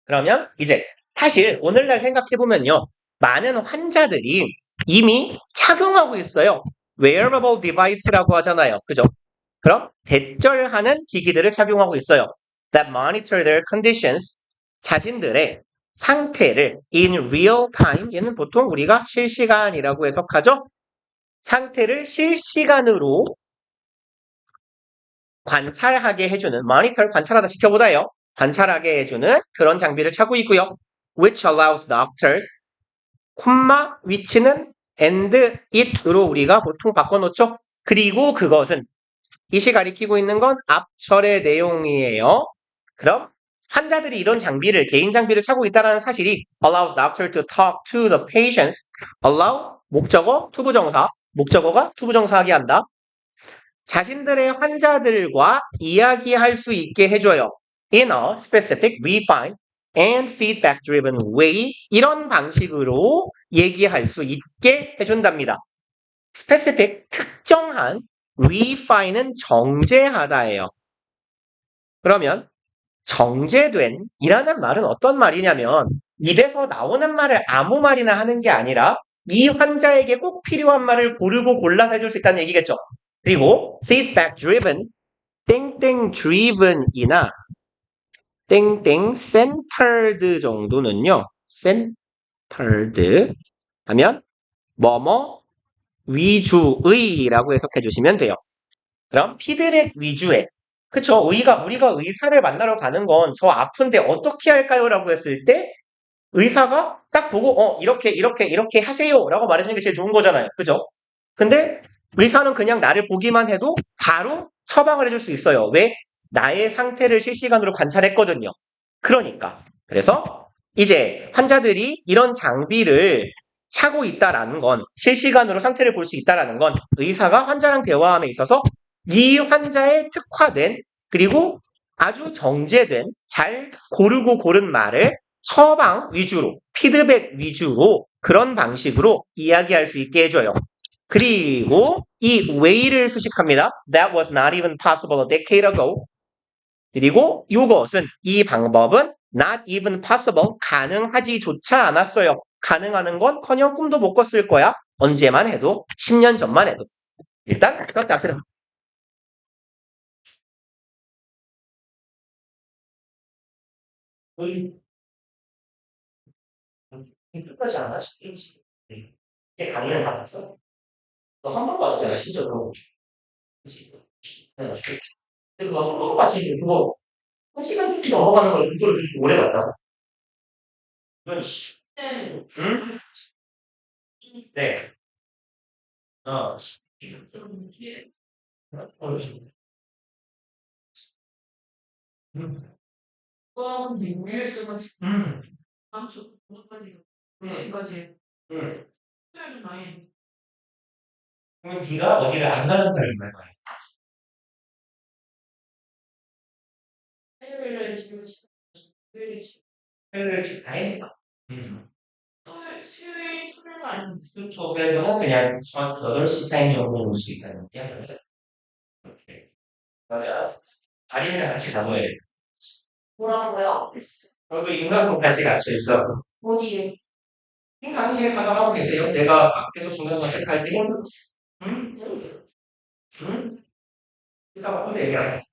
그러면 이제 사실 오늘날 생각해보면요. 많은 환자들이 이미 착용하고 있어요. wearable device라고 하잖아요. 그죠? 그럼 대절하는 기기들을 착용하고 있어요. That monitor their conditions. 자신들의 상태를 in real time. 얘는 보통 우리가 실시간이라고 해석하죠. 상태를 실시간으로 관찰하게 해주는 monitor 관찰하다 지켜보다요. 관찰하게 해주는 그런 장비를 차고 있고요. Which allows doctors 콤마 which는 and it으로 우리가 보통 바꿔놓죠. 그리고 그것은 이시 가리키고 있는 건 앞절의 내용이에요. 그럼 환자들이 이런 장비를 개인 장비를 차고 있다는 사실이 allows doctor to talk to the patients. allow 목적어 투부정사 목적어가 투부정사하게 한다. 자신들의 환자들과 이야기할 수 있게 해줘요. In a specific, refined, and feedback-driven way 이런 방식으로 얘기할 수 있게 해준답니다. specific, 특정한, refine은 정제하다예요. 그러면 정제된 이라는 말은 어떤 말이냐면 입에서 나오는 말을 아무 말이나 하는 게 아니라 이 환자에게 꼭 필요한 말을 고르고 골라서 해줄 수 있다는 얘기겠죠. 그리고 feedback driven, 땡땡 driven이나 땡땡 centered 정도는요. centered 하면 뭐뭐 위주의라고 해석해 주시면 돼요. 그럼 피드백 위주의 그쵸? 우리가 의사를 만나러 가는 건 저 아픈데 어떻게 할까요? 라고 했을 때 의사가 딱 보고 이렇게 하세요 라고 말해주는 게 제일 좋은 거잖아요. 그죠? 근데 의사는 그냥 나를 보기만 해도 바로 처방을 해줄 수 있어요. 왜? 나의 상태를 실시간으로 관찰했거든요. 그러니까. 그래서 이제 환자들이 이런 장비를 차고 있다라는 건 실시간으로 상태를 볼 수 있다라는 건 의사가 환자랑 대화함에 있어서 이 환자에 특화된 그리고 아주 정제된 잘 고르고 고른 말을 처방 위주로 피드백 위주로 그런 방식으로 이야기할 수 있게 해줘요. 그리고 이 way를 수식합니다. That was not even possible a decade ago. 그리고 이 방법은 not even possible, 가능하지조차 않았어요. 가능하는 건 커녕 꿈도 못 꿨을 거야. 언제만 해도 10년 전만 해도. 일단 그렇다. 거의 끝까지 안 하시지. 네. 이제 강의는 다 봤어? 너 한 번 봤잖아, 진짜 그거. 그치? 그래가지고. 근데 그거 한 번 봤지, 그거. 한 시간 સુધી 넘어가는 걸 그걸 그렇게 오래 봤다고? 이건, 씨. 응? 네. 어. 음. 음. 음. 그러면 네가 어디를 안 가는 사람인 거야? 표현을 지금 다 했다. 그러면 그냥 정확히 8시 타임이 오면 올 수 있다는 거야. 이렇게. 아림이랑 같이 가봐야 돼. 뭐라고요? 저도 인간공까지 같이 있어. 어디에? 강의에 가방하고 계세요. 내가 밖에서 중간중간 체크할 때, 응? 응? 그래서 혼자 얘기하고.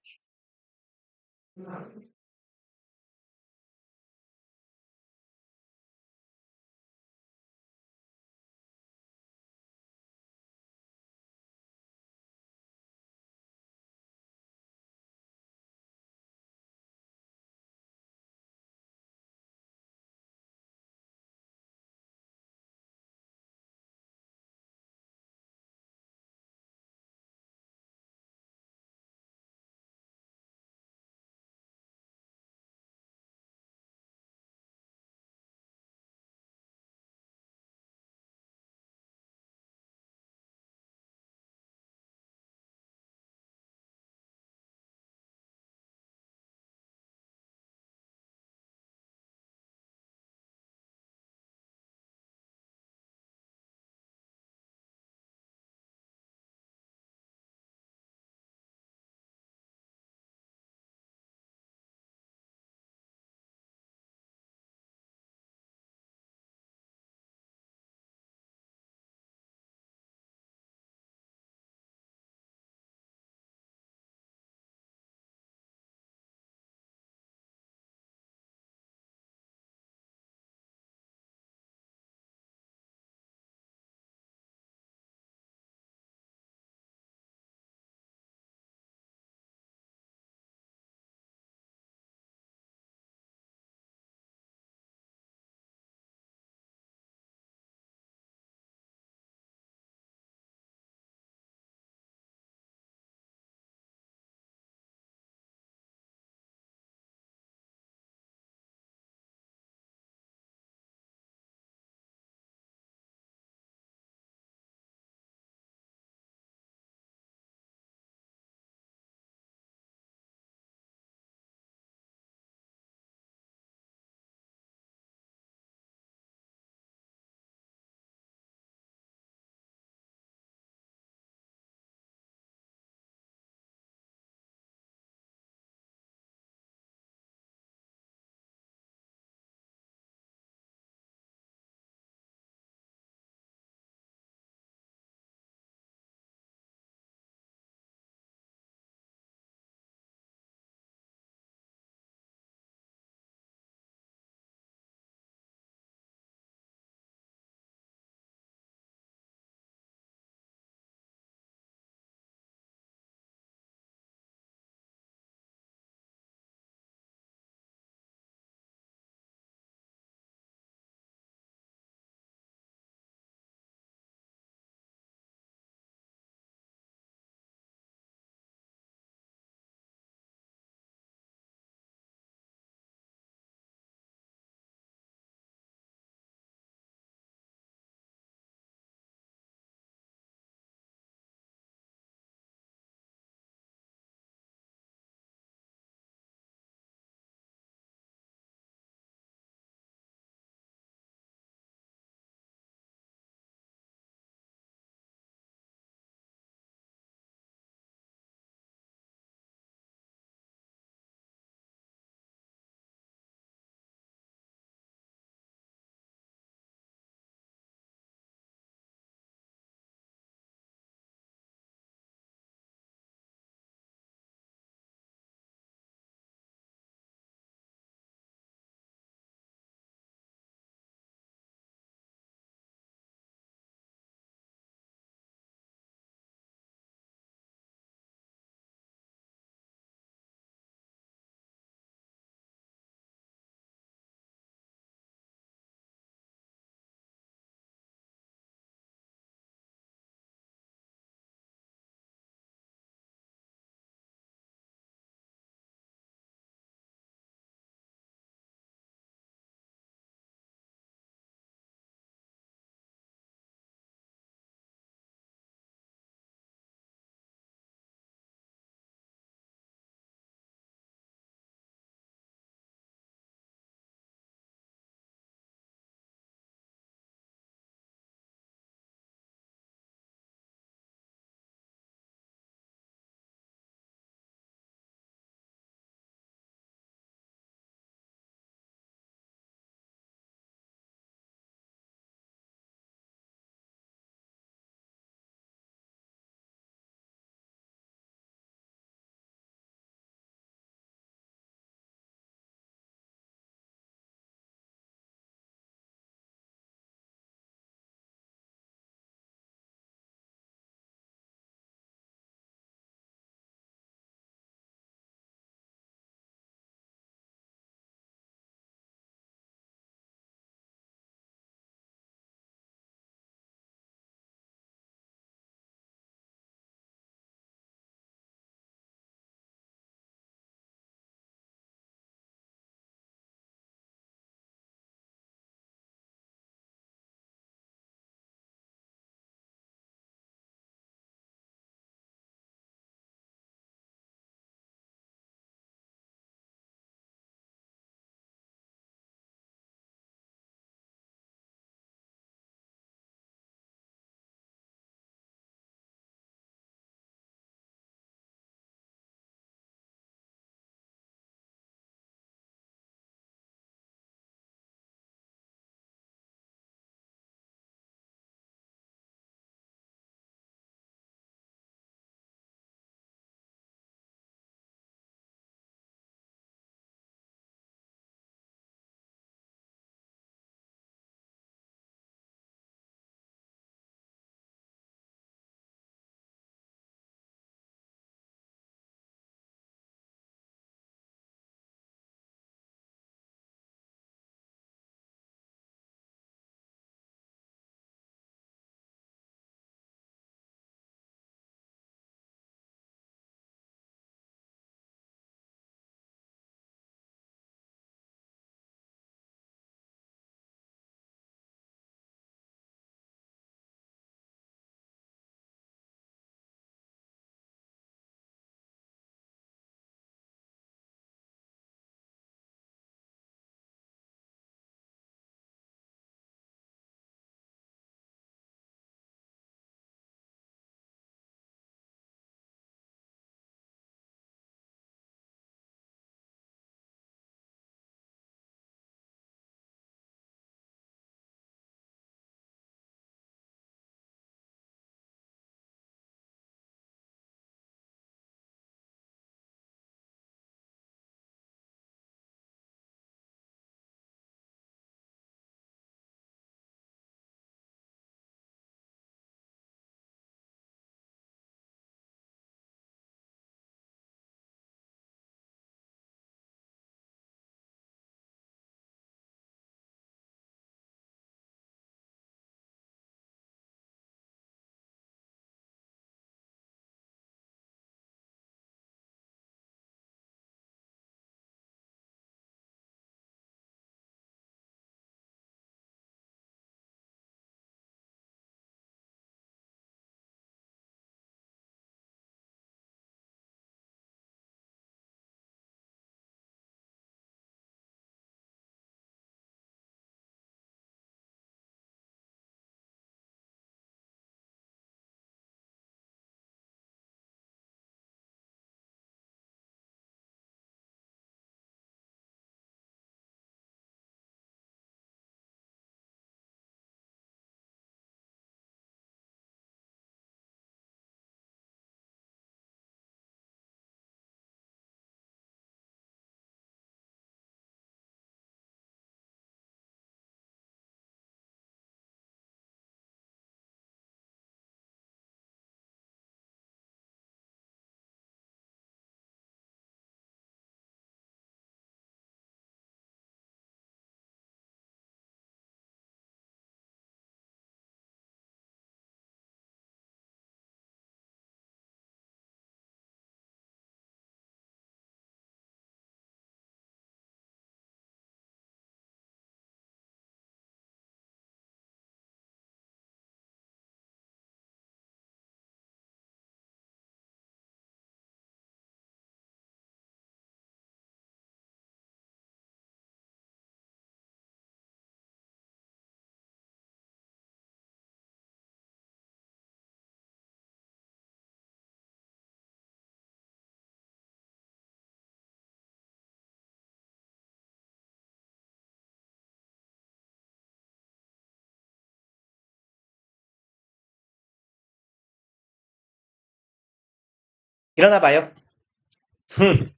일어나 봐요.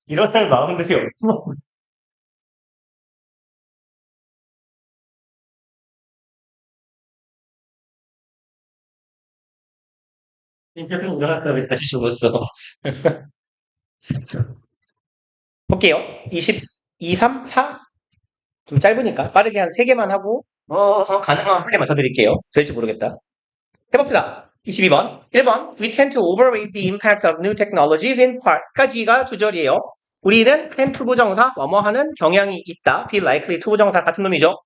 일어날 마음들이 없어. 일어났다 왜 다시 죽었어. 볼게요. 22, 3, 4. 좀 짧으니까 빠르게 한 3개만 하고 가능하면 한 개만 더 드릴게요. 될지 모르겠다. 해봅시다. 22번. 1번. We tend to overrate the impact of new technologies in part까지가 주절이에요. 우리는 tend to 부정사, 뭐뭐 하는 경향이 있다. be likely to 부정사 같은 놈이죠.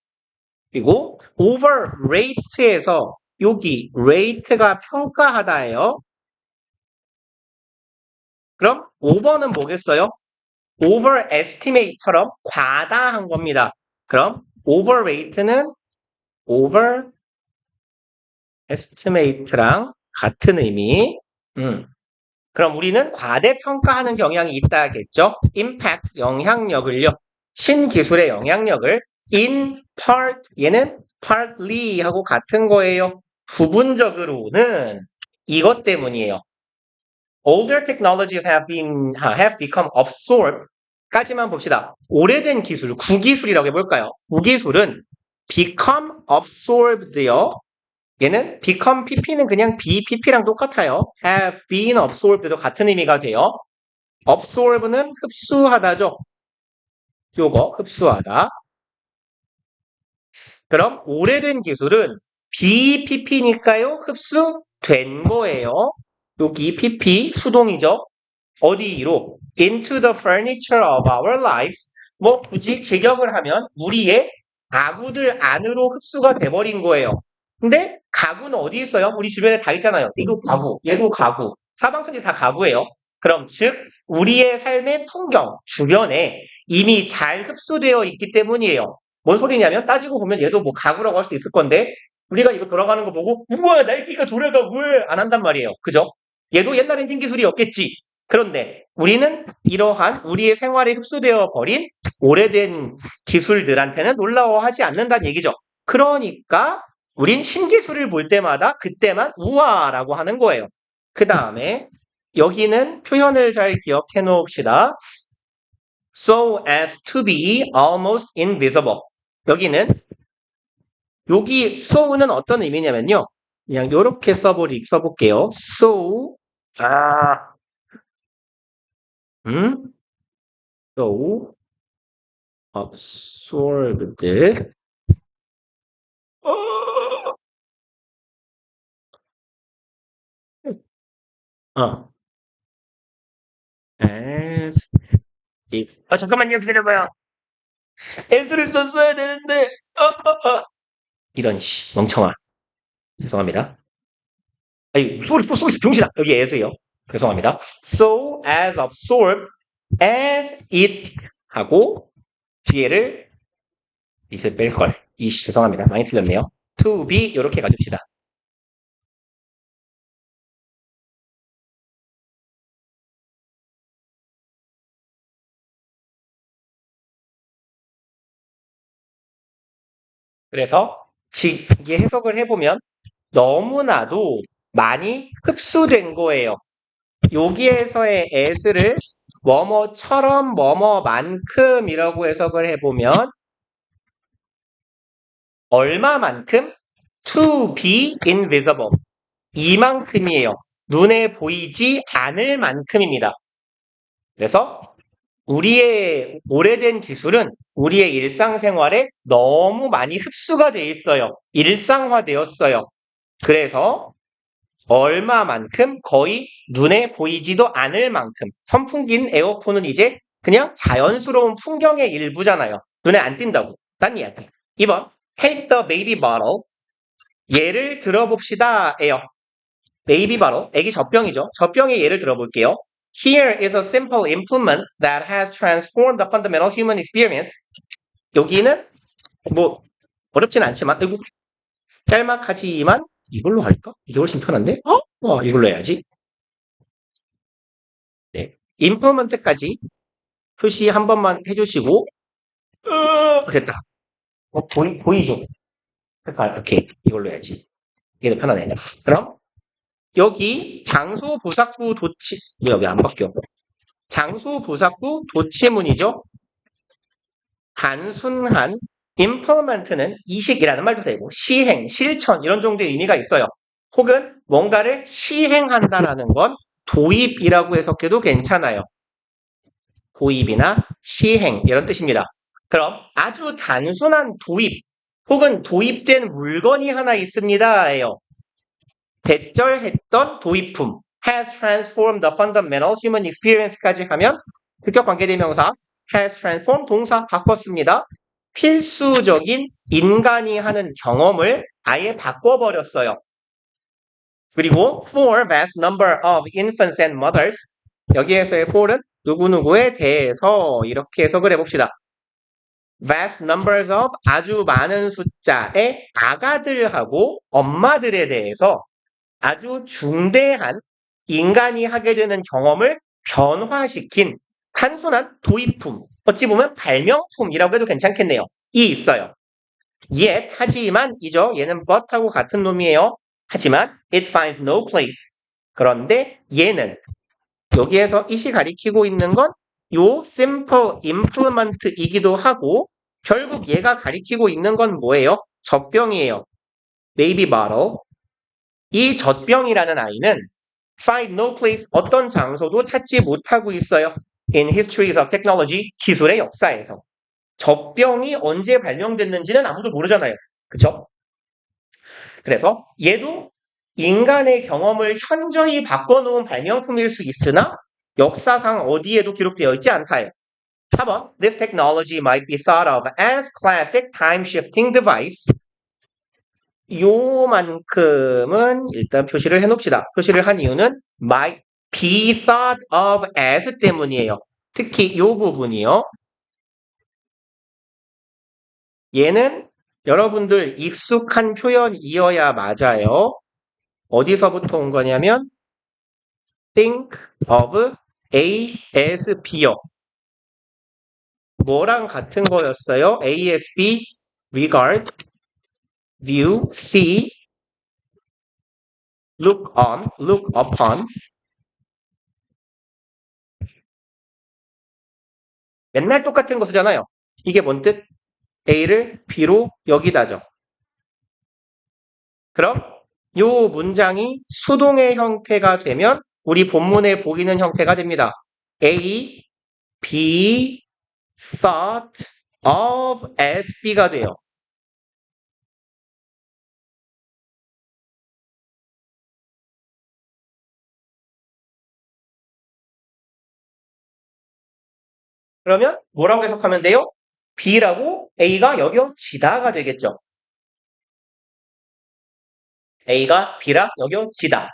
그리고 overrate에서 여기 rate가 평가하다예요. 그럼 5번은 뭐겠어요? overestimate처럼 과다한 겁니다. 그럼 overrate는 overestimate랑 같은 의미. 그럼 우리는 과대평가하는 경향이 있다겠죠? impact, 영향력을요. 신기술의 영향력을 in part, 얘는 partly 하고 같은 거예요. 부분적으로는 이것 때문이에요. Older technologies have become absorbed 까지만 봅시다. 오래된 기술, 구기술이라고 해볼까요? 구기술은 become absorbed요. 얘는 become pp는 그냥 be pp랑 똑같아요. have been absorbed도 같은 의미가 돼요. absorb는 흡수하다죠. 요거 흡수하다. 그럼 오래된 기술은 be pp니까요. 흡수된 거예요. 여기 pp 수동이죠. 어디로? into the furniture of our lives. 뭐 굳이 직역을 하면 우리의 가구들 안으로 흡수가 돼버린 거예요. 근데 가구는 어디 있어요? 우리 주변에 다 있잖아요. 이거 가구, 얘도 가구. 사방천지 다 가구예요. 그럼 즉 우리의 삶의 풍경 주변에 이미 잘 흡수되어 있기 때문이에요. 뭔 소리냐면 따지고 보면 얘도 뭐 가구라고 할 수도 있을 건데 우리가 이거 돌아가는 거 보고 우와 날개가 돌아가 왜 안 한단 말이에요. 그죠? 얘도 옛날엔 신기술이 없겠지. 그런데 우리는 이러한 우리의 생활에 흡수되어 버린 오래된 기술들한테는 놀라워하지 않는다는 얘기죠. 그러니까 우린 신기술을 볼 때마다 그때만 우와라고 하는 거예요. 그 다음에 여기는 표현을 잘 기억해 놓읍시다. So as to be almost invisible. 여기는 여기 so는 어떤 의미냐면요. 그냥 이렇게 써볼게요. So so absorbed 어 as if 잠깐만요 기다려봐요. s를 썼어야 되는데 이런 멍청아 죄송합니다. 아니 소리 또 쏘고 있어 병신아 여기 as요 죄송합니다. So as absorbed as it 하고 뒤에를 it을 뺄걸 죄송합니다 많이 틀렸네요. to be 이렇게 가줍시다. 그래서 이게 해석을 해보면 너무나도 많이 흡수된 거예요. 여기에서의 as를 뭐뭐처럼 뭐뭐만큼이라고 해석을 해보면 얼마만큼? to be invisible. 이만큼이에요. 눈에 보이지 않을 만큼입니다. 그래서 우리의 오래된 기술은 우리의 일상생활에 너무 많이 흡수가 돼 있어요. 일상화되었어요. 그래서 얼마만큼 거의 눈에 보이지도 않을 만큼 선풍기는 에어컨은 이제 그냥 자연스러운 풍경의 일부잖아요. 눈에 안 띈다고. 딴 이야기. 2번 Take the baby bottle. 예를 들어봅시다. 에요. 베이비 바로 애기 젖병이죠. 젖병의 예를 들어볼게요. Here is a simple implement that has transformed the fundamental human experience. 여기는 뭐 어렵진 않지만 아이고 짤막하지만 이걸로 할까? 이게 훨씬 편한데? 이걸로 해야지. 네. 임플먼트까지 표시 한 번만 해주시고 됐다. 보이죠? 오케이 이걸로 해야지. 이게 더 편하네. 그럼 여기 장소 부사구 도치 여기 안 바뀌어. 장소 부사구 도치문이죠. 단순한 implement는 이식이라는 말도 되고 시행, 실천 이런 정도의 의미가 있어요. 혹은 뭔가를 시행한다라는 건 도입이라고 해석해도 괜찮아요. 도입이나 시행 이런 뜻입니다. 그럼 아주 단순한 도입 혹은 도입된 물건이 하나 있습니다예요. 대절했던 도입품 has transformed the fundamental human experience까지 하면 직접 관계대명사 has transformed 동사 바꿨습니다. 필수적인 인간이 하는 경험을 아예 바꿔버렸어요. 그리고 for vast number of infants and mothers 여기에서의 for는 누구누구에 대해서 이렇게 해석을 해봅시다. vast numbers of 아주 많은 숫자의 아가들하고 엄마들에 대해서 아주 중대한 인간이 하게 되는 경험을 변화시킨 단순한 도입품, 어찌 보면 발명품이라고 해도 괜찮겠네요. 이 있어요. yet, 하지만 이죠. 얘는 but하고 같은 놈이에요. 하지만 it finds no place. 그런데 얘는 여기에서 it이 가리키고 있는 건 요 simple implement이기도 하고 결국 얘가 가리키고 있는 건 뭐예요? 젖병이에요. baby bottle. 이 젖병이라는 아이는 find no place 어떤 장소도 찾지 못하고 있어요. in histories of technology 기술의 역사에서. 젖병이 언제 발명됐는지는 아무도 모르잖아요. 그쵸? 그래서 얘도 인간의 경험을 현저히 바꿔놓은 발명품일 수 있으나 역사상 어디에도 기록되어 있지 않다요. 4번 This technology might be thought of as classic time-shifting device. 요만큼은 일단 표시를 해놓읍시다. 표시를 한 이유는 might be thought of as 때문이에요. 특히 요 부분이요. 얘는 여러분들 익숙한 표현이어야 맞아요. 어디서부터 온 거냐면 think of A as B요. 뭐랑 같은 거였어요? A as B, regard, view, see, look on, look upon. 맨날 똑같은 거 쓰잖아요. 이게 뭔 뜻? A를 B로 여기다죠. 그럼 요 문장이 수동의 형태가 되면 우리 본문에 보이는 형태가 됩니다. A, B, thought of as B가 돼요. 그러면 뭐라고 해석하면 돼요? B라고 A가 여겨지다가 되겠죠. A가 B라 여겨지다.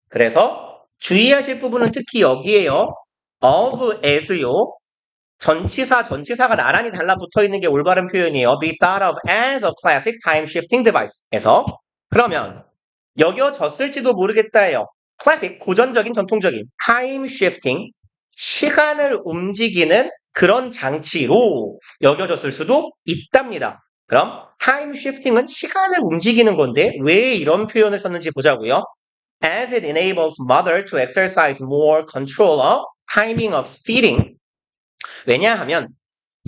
그래서 주의하실 부분은 특히 여기에요. of as요. 전치사가 나란히 달라붙어 있는 게 올바른 표현이에요. be thought of as a classic time-shifting device에서 그러면 여겨졌을지도 모르겠다예요. classic, 고전적인, 전통적인 time-shifting, 시간을 움직이는 그런 장치로 여겨졌을 수도 있답니다. 그럼 time-shifting은 시간을 움직이는 건데 왜 이런 표현을 썼는지 보자고요. As it enables mother to exercise more control of timing of feeding. 왜냐하면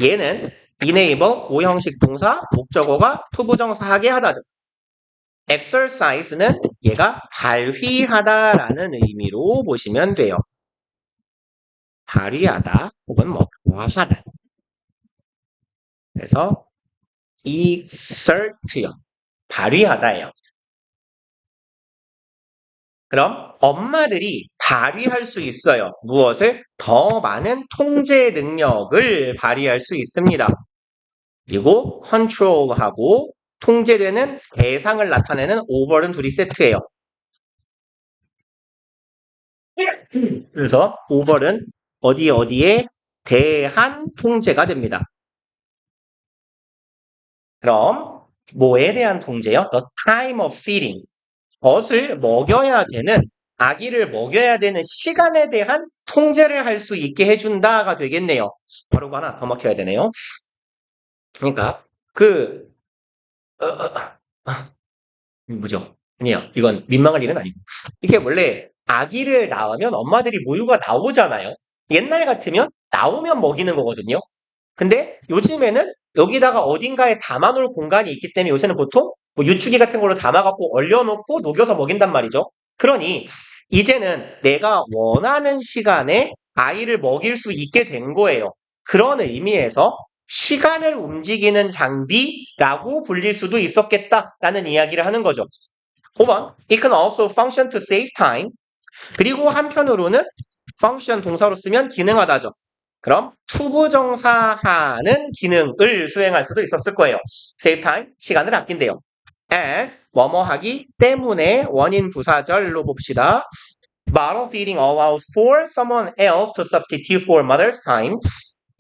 얘는 enable, 오형식 동사, 목적어가 투부정사하게 하다죠. exercise는 얘가 발휘하다라는 의미로 보시면 돼요. 발휘하다 혹은 뭐 하다. 그래서 exert요. 발휘하다예요. 그럼 엄마들이 발휘할 수 있어요. 무엇을? 더 많은 통제 능력을 발휘할 수 있습니다. 그리고 control하고 통제되는 대상을 나타내는 over는 둘이 세트예요. 그래서 over는 어디에 대한 통제가 됩니다. 그럼 뭐에 대한 통제요? The time of feeding. 젖을 먹여야 되는, 아기를 먹여야 되는 시간에 대한 통제를 할 수 있게 해준다가 되겠네요. 바로 하나 더 막혀야 되네요. 그러니까 뭐죠? 아니요. 이건 민망할 일은 아니고. 이게 원래 아기를 낳으면 엄마들이 모유가 나오잖아요. 옛날 같으면 나오면 먹이는 거거든요. 근데 요즘에는 여기다가 어딘가에 담아놓을 공간이 있기 때문에 요새는 보통 뭐 유축기 같은 걸로 담아갖고 얼려놓고 녹여서 먹인단 말이죠. 그러니 이제는 내가 원하는 시간에 아이를 먹일 수 있게 된 거예요. 그런 의미에서 시간을 움직이는 장비라고 불릴 수도 있었겠다라는 이야기를 하는 거죠. 5번, it can also function to save time. 그리고 한편으로는 function 동사로 쓰면 기능하다죠. 그럼 투부정사하는 기능을 수행할 수도 있었을 거예요. save time, 시간을 아낀대요. as, 뭐뭐 하기 때문에 원인 부사절로 봅시다. bottle feeding allows for someone else to substitute for mother's time.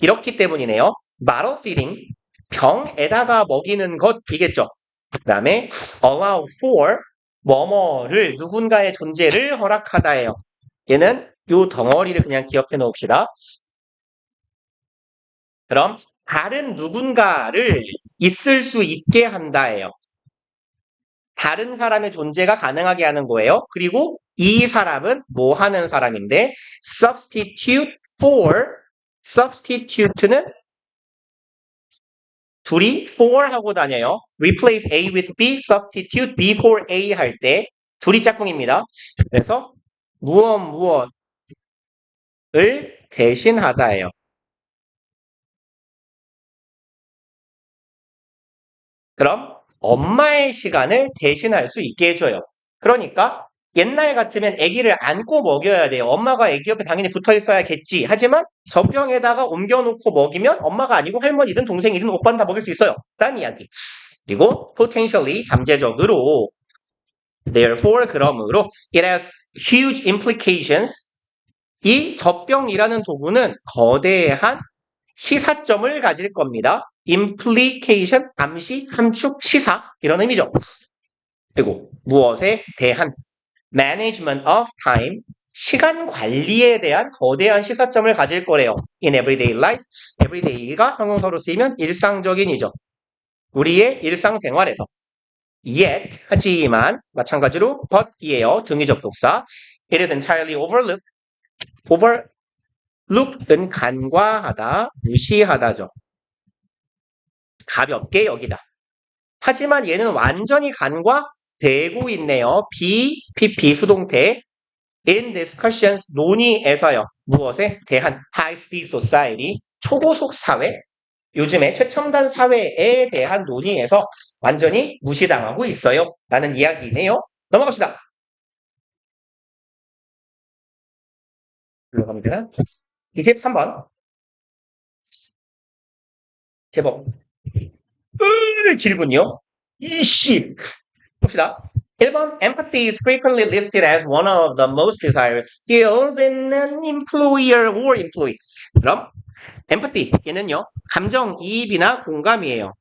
이렇기 때문이네요. bottle feeding, 병에다가 먹이는 것이겠죠. 그 다음에 allow for, 뭐뭐를 누군가의 존재를 허락하다예요. 얘는 요 덩어리를 그냥 기억해 놓읍시다. 그럼 다른 누군가를 있을 수 있게 한다예요. 다른 사람의 존재가 가능하게 하는 거예요. 그리고 이 사람은 뭐 하는 사람인데 substitute for, substitute는 둘이 for 하고 다녀요. replace A with B, substitute B for A 할 때 둘이 짝꿍입니다. 그래서 무엇을 대신하다예요. 그럼 엄마의 시간을 대신할 수 있게 해줘요. 그러니까 옛날 같으면 아기를 안고 먹여야 돼요. 엄마가 아기 옆에 당연히 붙어 있어야겠지. 하지만 젖병에다가 옮겨놓고 먹이면 엄마가 아니고 할머니든 동생이든 오빠는 다 먹일 수 있어요. 라는 이야기. 그리고 potentially 잠재적으로 therefore 그러므로 it has huge implications. 이 젖병이라는 도구는 거대한 시사점을 가질 겁니다. implication, 암시, 함축, 시사 이런 의미죠. 그리고 무엇에 대한 management of time, 시간 관리에 대한 거대한 시사점을 가질 거래요. in everyday life, everyday가 형용사로 쓰이면 일상적인이죠. 우리의 일상생활에서. yet, 하지만 마찬가지로 but이에요. 등위 접속사. it is entirely overlooked. overlooked는 간과하다, 무시하다죠. 가볍게 여기다. 하지만 얘는 완전히 간과되고 있네요. PP 수동태 in discussions 논의에서요. 무엇에 대한 high speed society 초고속 사회 요즘에 최첨단 사회에 대한 논의에서 완전히 무시당하고 있어요. 라는 이야기네요. 넘어갑시다. 올라가면 되나? 23번. 제법 길군요. 이씨. 봅시다. 1번, empathy is frequently listed as one of the most desired skills in an employer or employee. 그럼 empathy, 얘는요, 감정이입이나 공감이에요.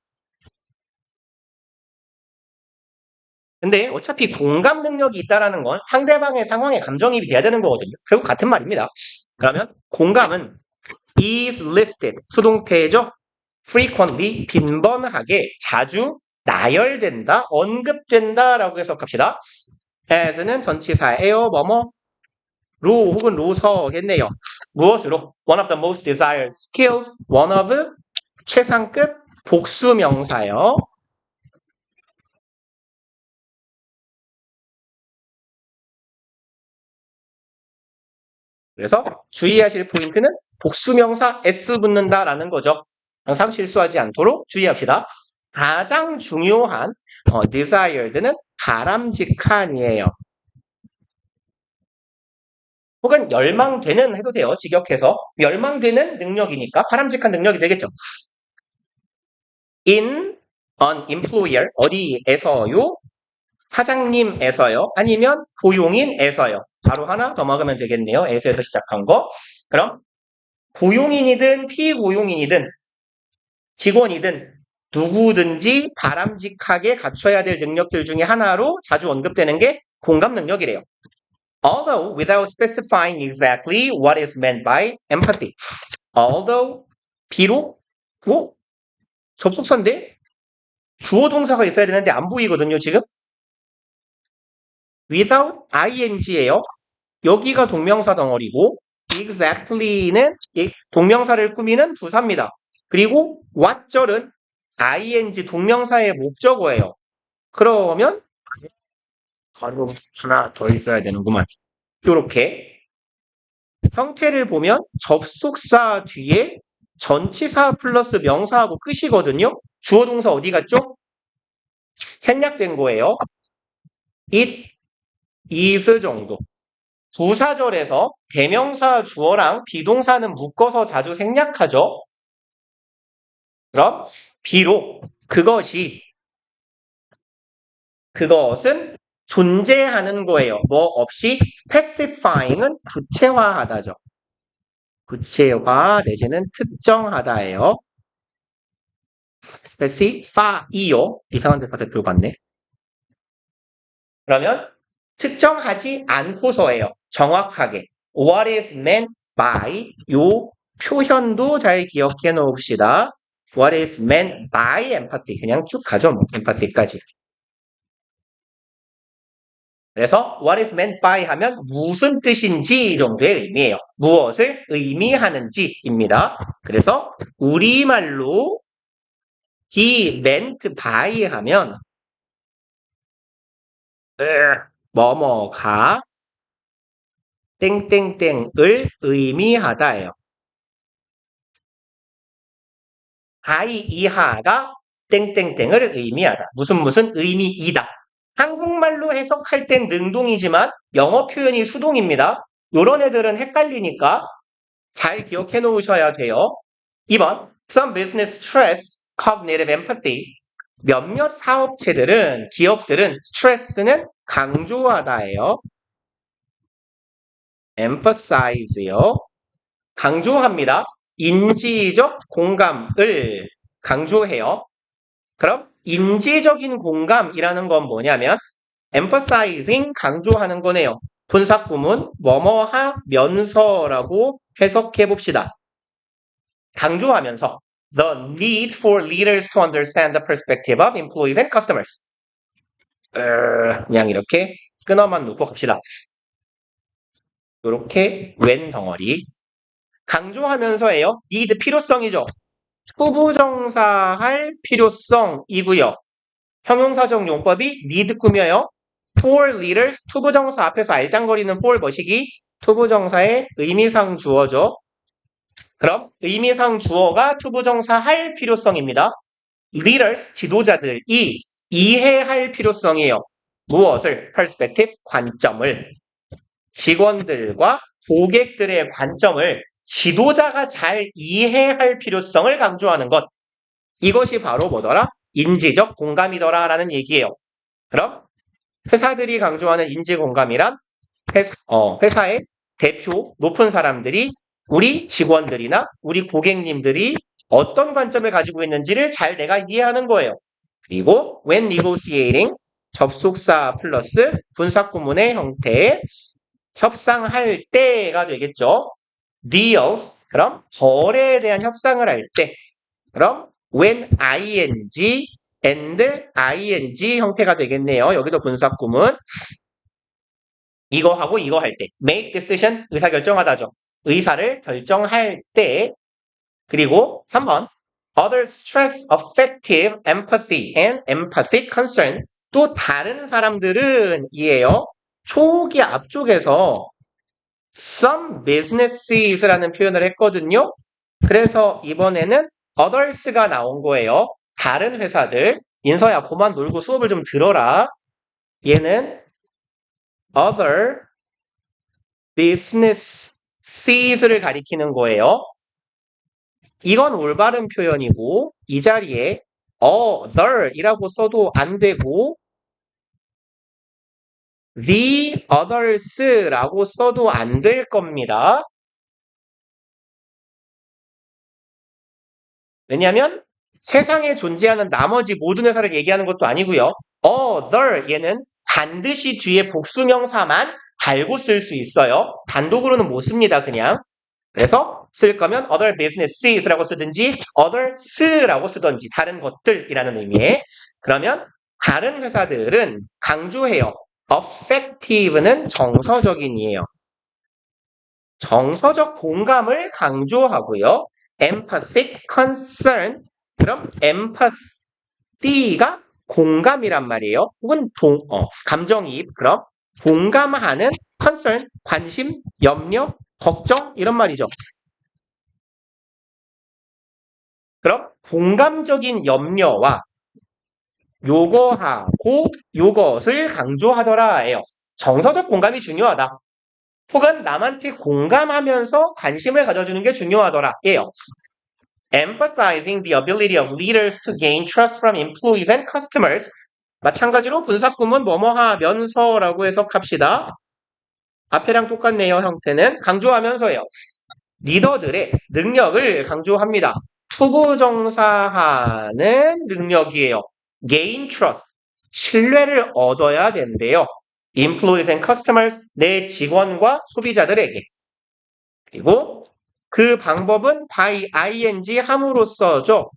근데 어차피 공감 능력이 있다는 건 상대방의 상황에 감정이입이 돼야 되는 거거든요. 결국 같은 말입니다. 그러면 공감은 is listed, 수동태죠. frequently, 빈번하게, 자주 나열된다, 언급된다라고 해석합시다. as는 전치사예요. 뭐뭐 로 혹은 로서겠네요. 무엇으로? one of the most desired skills, one of 최상급 복수명사요. 그래서 주의하실 포인트는 복수명사 s 붙는다라는 거죠. 항상 실수하지 않도록 주의합시다. 가장 중요한 desired는 바람직한이에요. 혹은 열망되는 해도 돼요. 직역해서. 열망되는 능력이니까 바람직한 능력이 되겠죠. in an employer, 어디에서요? 사장님에서요? 아니면 고용인에서요? 바로 하나 더 먹으면 되겠네요. 에서에서 시작한 거. 그럼 고용인이든 피고용인이든 직원이든 누구든지 바람직하게 갖춰야 될 능력들 중에 하나로 자주 언급되는 게 공감 능력이래요. Although without specifying exactly what is meant by empathy. Although 비록 접속사인데 주어 동사가 있어야 되는데 안 보이거든요, 지금. without ing예요. 여기가 동명사 덩어리고 exactly는 동명사를 꾸미는 부사입니다. 그리고 what절은 ing 동명사의 목적어예요. 그러면 바로 하나 더 있어야 되는구만. 이렇게 형태를 보면 접속사 뒤에 전치사 플러스 명사하고 끝이거든요. 주어 동사 어디 갔죠? 생략된 거예요. it, is 정도. 부사절에서 대명사 주어랑 비동사는 묶어서 자주 생략하죠. 그럼 비록 그것은 존재하는 거예요. 뭐 없이 specifying은 구체화하다죠. 구체화 내지는 특정하다예요. specify요. 이상한 데서 들고 갔네. 그러면 특정하지 않고서예요. 정확하게. What is meant by 요 표현도 잘 기억해 놓읍시다. What is meant by empathy. 그냥 쭉 가죠. 뭐, empathy까지. 그래서 what is meant by 하면 무슨 뜻인지 정도의 의미예요. 무엇을 의미하는지입니다. 그래서 우리말로 he meant by 하면 뭐뭐가 땡땡땡을 의미하다예요. by 이하가 땡땡땡을 의미하다. 무슨 의미이다. 한국말로 해석할 땐 능동이지만 영어 표현이 수동입니다. 요런 애들은 헷갈리니까 잘 기억해 놓으셔야 돼요. 2번 Some business stress cognitive empathy. 몇몇 사업체들은, 기업들은 스트레스는 강조하다예요. emphasize요. 강조합니다. 인지적 공감을 강조해요. 그럼 인지적인 공감이라는 건 뭐냐면 emphasizing 강조하는 거네요. 분사구문 뭐뭐하면서라고 해석해 봅시다. 강조하면서 the need for leaders to understand the perspective of employees and customers. 그냥 이렇게 끊어만 놓고 갑시다. 이렇게 웬 덩어리. 강조하면서예요. need 필요성이죠. 투부정사 할 필요성이고요. 형용사적 용법이 need 꾸며요. for leaders 투부정사 앞에서 알짱거리는 for 머시기 투부정사의 의미상 주어죠. 그럼 의미상 주어가 투부정사 할 필요성입니다. leaders 지도자들이 이해할 필요성이에요. 무엇을? perspective 관점을. 직원들과 고객들의 관점을 지도자가 잘 이해할 필요성을 강조하는 것. 이것이 바로 뭐더라? 인지적 공감이더라 라는 얘기예요. 그럼 회사들이 강조하는 인지 공감이란 회사의 대표 높은 사람들이 우리 직원들이나 우리 고객님들이 어떤 관점을 가지고 있는지를 잘 내가 이해하는 거예요. 그리고 when negotiating 접속사 플러스 분사구문의 형태 협상할 때가 되겠죠. deals 그럼 거래에 대한 협상을 할 때 그럼 when ing and ing 형태가 되겠네요. 여기도 분사구문 이거 하고 이거 할 때 make decision 의사결정하다죠. 의사를 결정할 때 그리고 3번 other stress affective empathy and empathic concern 또 다른 사람들은 이에요. 초기 앞쪽에서 some businesses라는 표현을 했거든요. 그래서 이번에는 others가 나온 거예요. 다른 회사들. 인서야 그만 놀고 수업을 좀 들어라. 얘는 other businesses를 가리키는 거예요. 이건 올바른 표현이고 이 자리에 other이라고 써도 안 되고 the others라고 써도 안 될 겁니다. 왜냐하면 세상에 존재하는 나머지 모든 회사를 얘기하는 것도 아니고요. other 얘는 반드시 뒤에 복수명사만 달고 쓸 수 있어요. 단독으로는 못 씁니다. 그냥. 그래서 쓸 거면 other businesses라고 쓰든지 others라고 쓰든지 다른 것들이라는 의미에 그러면 다른 회사들은 강조해요. affective는 정서적인이에요. 정서적 공감을 강조하고요. empathic, concern. 그럼 empathy가 공감이란 말이에요. 혹은 감정이입. 그럼 공감하는 concern, 관심, 염려, 걱정 이런 말이죠. 그럼 공감적인 염려와 요거하고 요것을 강조하더라예요. 정서적 공감이 중요하다. 혹은 남한테 공감하면서 관심을 가져주는 게 중요하더라예요. Emphasizing the ability of leaders to gain trust from employees and customers. 마찬가지로 분사구문 뭐뭐하면서라고 해석합시다. 앞에랑 똑같네요. 형태는 강조하면서예요. 리더들의 능력을 강조합니다. 투부정사하는 능력이에요. Gain trust. 신뢰를 얻어야 된대요. Employees and customers. 내 직원과 소비자들에게. 그리고 그 방법은 by ing 함으로써죠.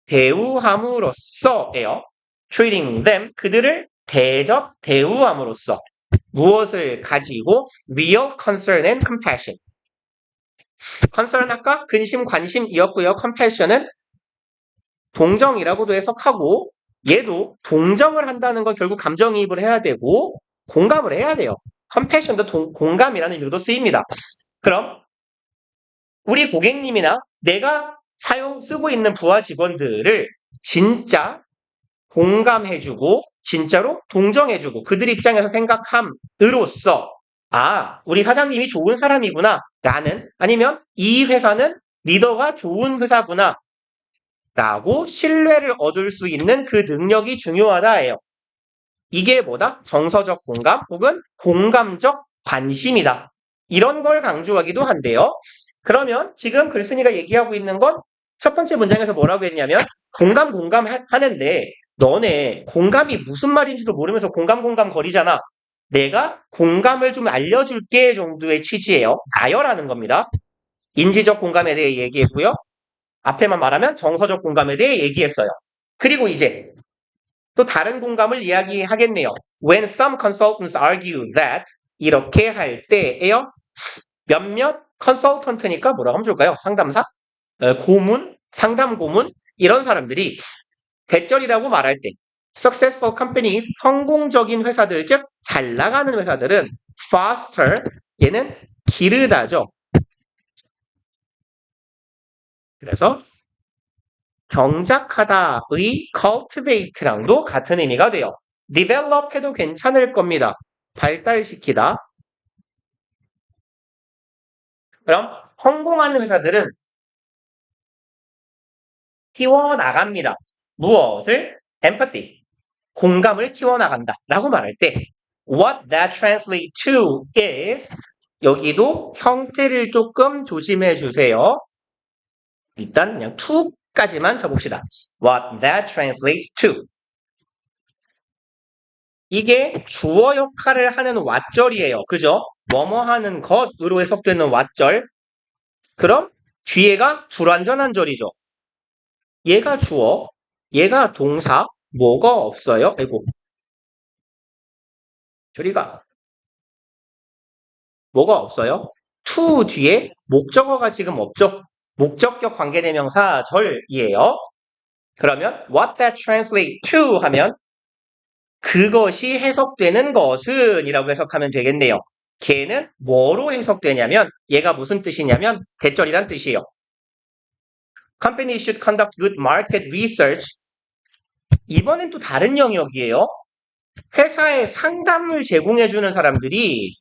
대우함으로써예요. Treating them. 그들을 대우함으로써. 무엇을 가지고? Real concern and compassion. concern 아까 근심, 관심이었고요. compassion은 동정이라고도 해석하고 얘도 동정을 한다는 건 결국 감정이입을 해야 되고 공감을 해야 돼요. compassion도 공감이라는 의미로 쓰입니다. 그럼 우리 고객님이나 내가 쓰고 있는 부하 직원들을 진짜 공감해주고 진짜로 동정해주고 그들 입장에서 생각함으로써 우리 사장님이 좋은 사람이구나 라는 아니면 이 회사는 리더가 좋은 회사구나 라고 신뢰를 얻을 수 있는 그 능력이 중요하다예요. 이게 뭐다? 정서적 공감 혹은 공감적 관심이다. 이런 걸 강조하기도 한데요. 그러면 지금 글쓴이가 얘기하고 있는 건 첫 번째 문장에서 뭐라고 했냐면 공감 하는데 너네 공감이 무슨 말인지도 모르면서 공감 거리잖아. 내가 공감을 좀 알려줄게 정도의 취지예요. 나열하는 겁니다. 인지적 공감에 대해 얘기했고요. 앞에만 말하면 정서적 공감에 대해 얘기했어요. 그리고 이제 또 다른 공감을 이야기하겠네요. When some consultants argue that 이렇게 할 때에요. 몇몇 컨설턴트니까 뭐라고 하면 좋을까요? 상담사? 고문? 상담 고문? 이런 사람들이 대절이라고 말할 때 successful companies, 성공적인 회사들, 즉 잘 나가는 회사들은 faster, 얘는 기르다죠. 그래서 경작하다의 cultivate랑도 같은 의미가 돼요. develop 해도 괜찮을 겁니다. 발달시키다. 그럼 성공하는 회사들은 키워나갑니다. 무엇을? empathy. 공감을 키워나간다. 라고 말할 때 what that translates to is 여기도 형태를 조금 조심해 주세요. 일단 그냥 to까지만 쳐봅시다. What that translates to. 이게 주어 역할을 하는 왓절이에요. 그죠? 뭐뭐 하는 것으로 해석되는 왓절. 그럼 뒤에가 불완전한 절이죠. 얘가 주어, 얘가 동사, 뭐가 없어요? 아이고. 저리가. 뭐가 없어요? to 뒤에 목적어가 지금 없죠? 목적격 관계대명사 절이에요. 그러면 what that translate to 하면 그것이 해석되는 것은 이라고 해석하면 되겠네요. 걔는 뭐로 해석되냐면 얘가 무슨 뜻이냐면 대절이란 뜻이에요. Companies should conduct good market research. 이번엔 또 다른 영역이에요. 회사에 상담을 제공해주는 사람들이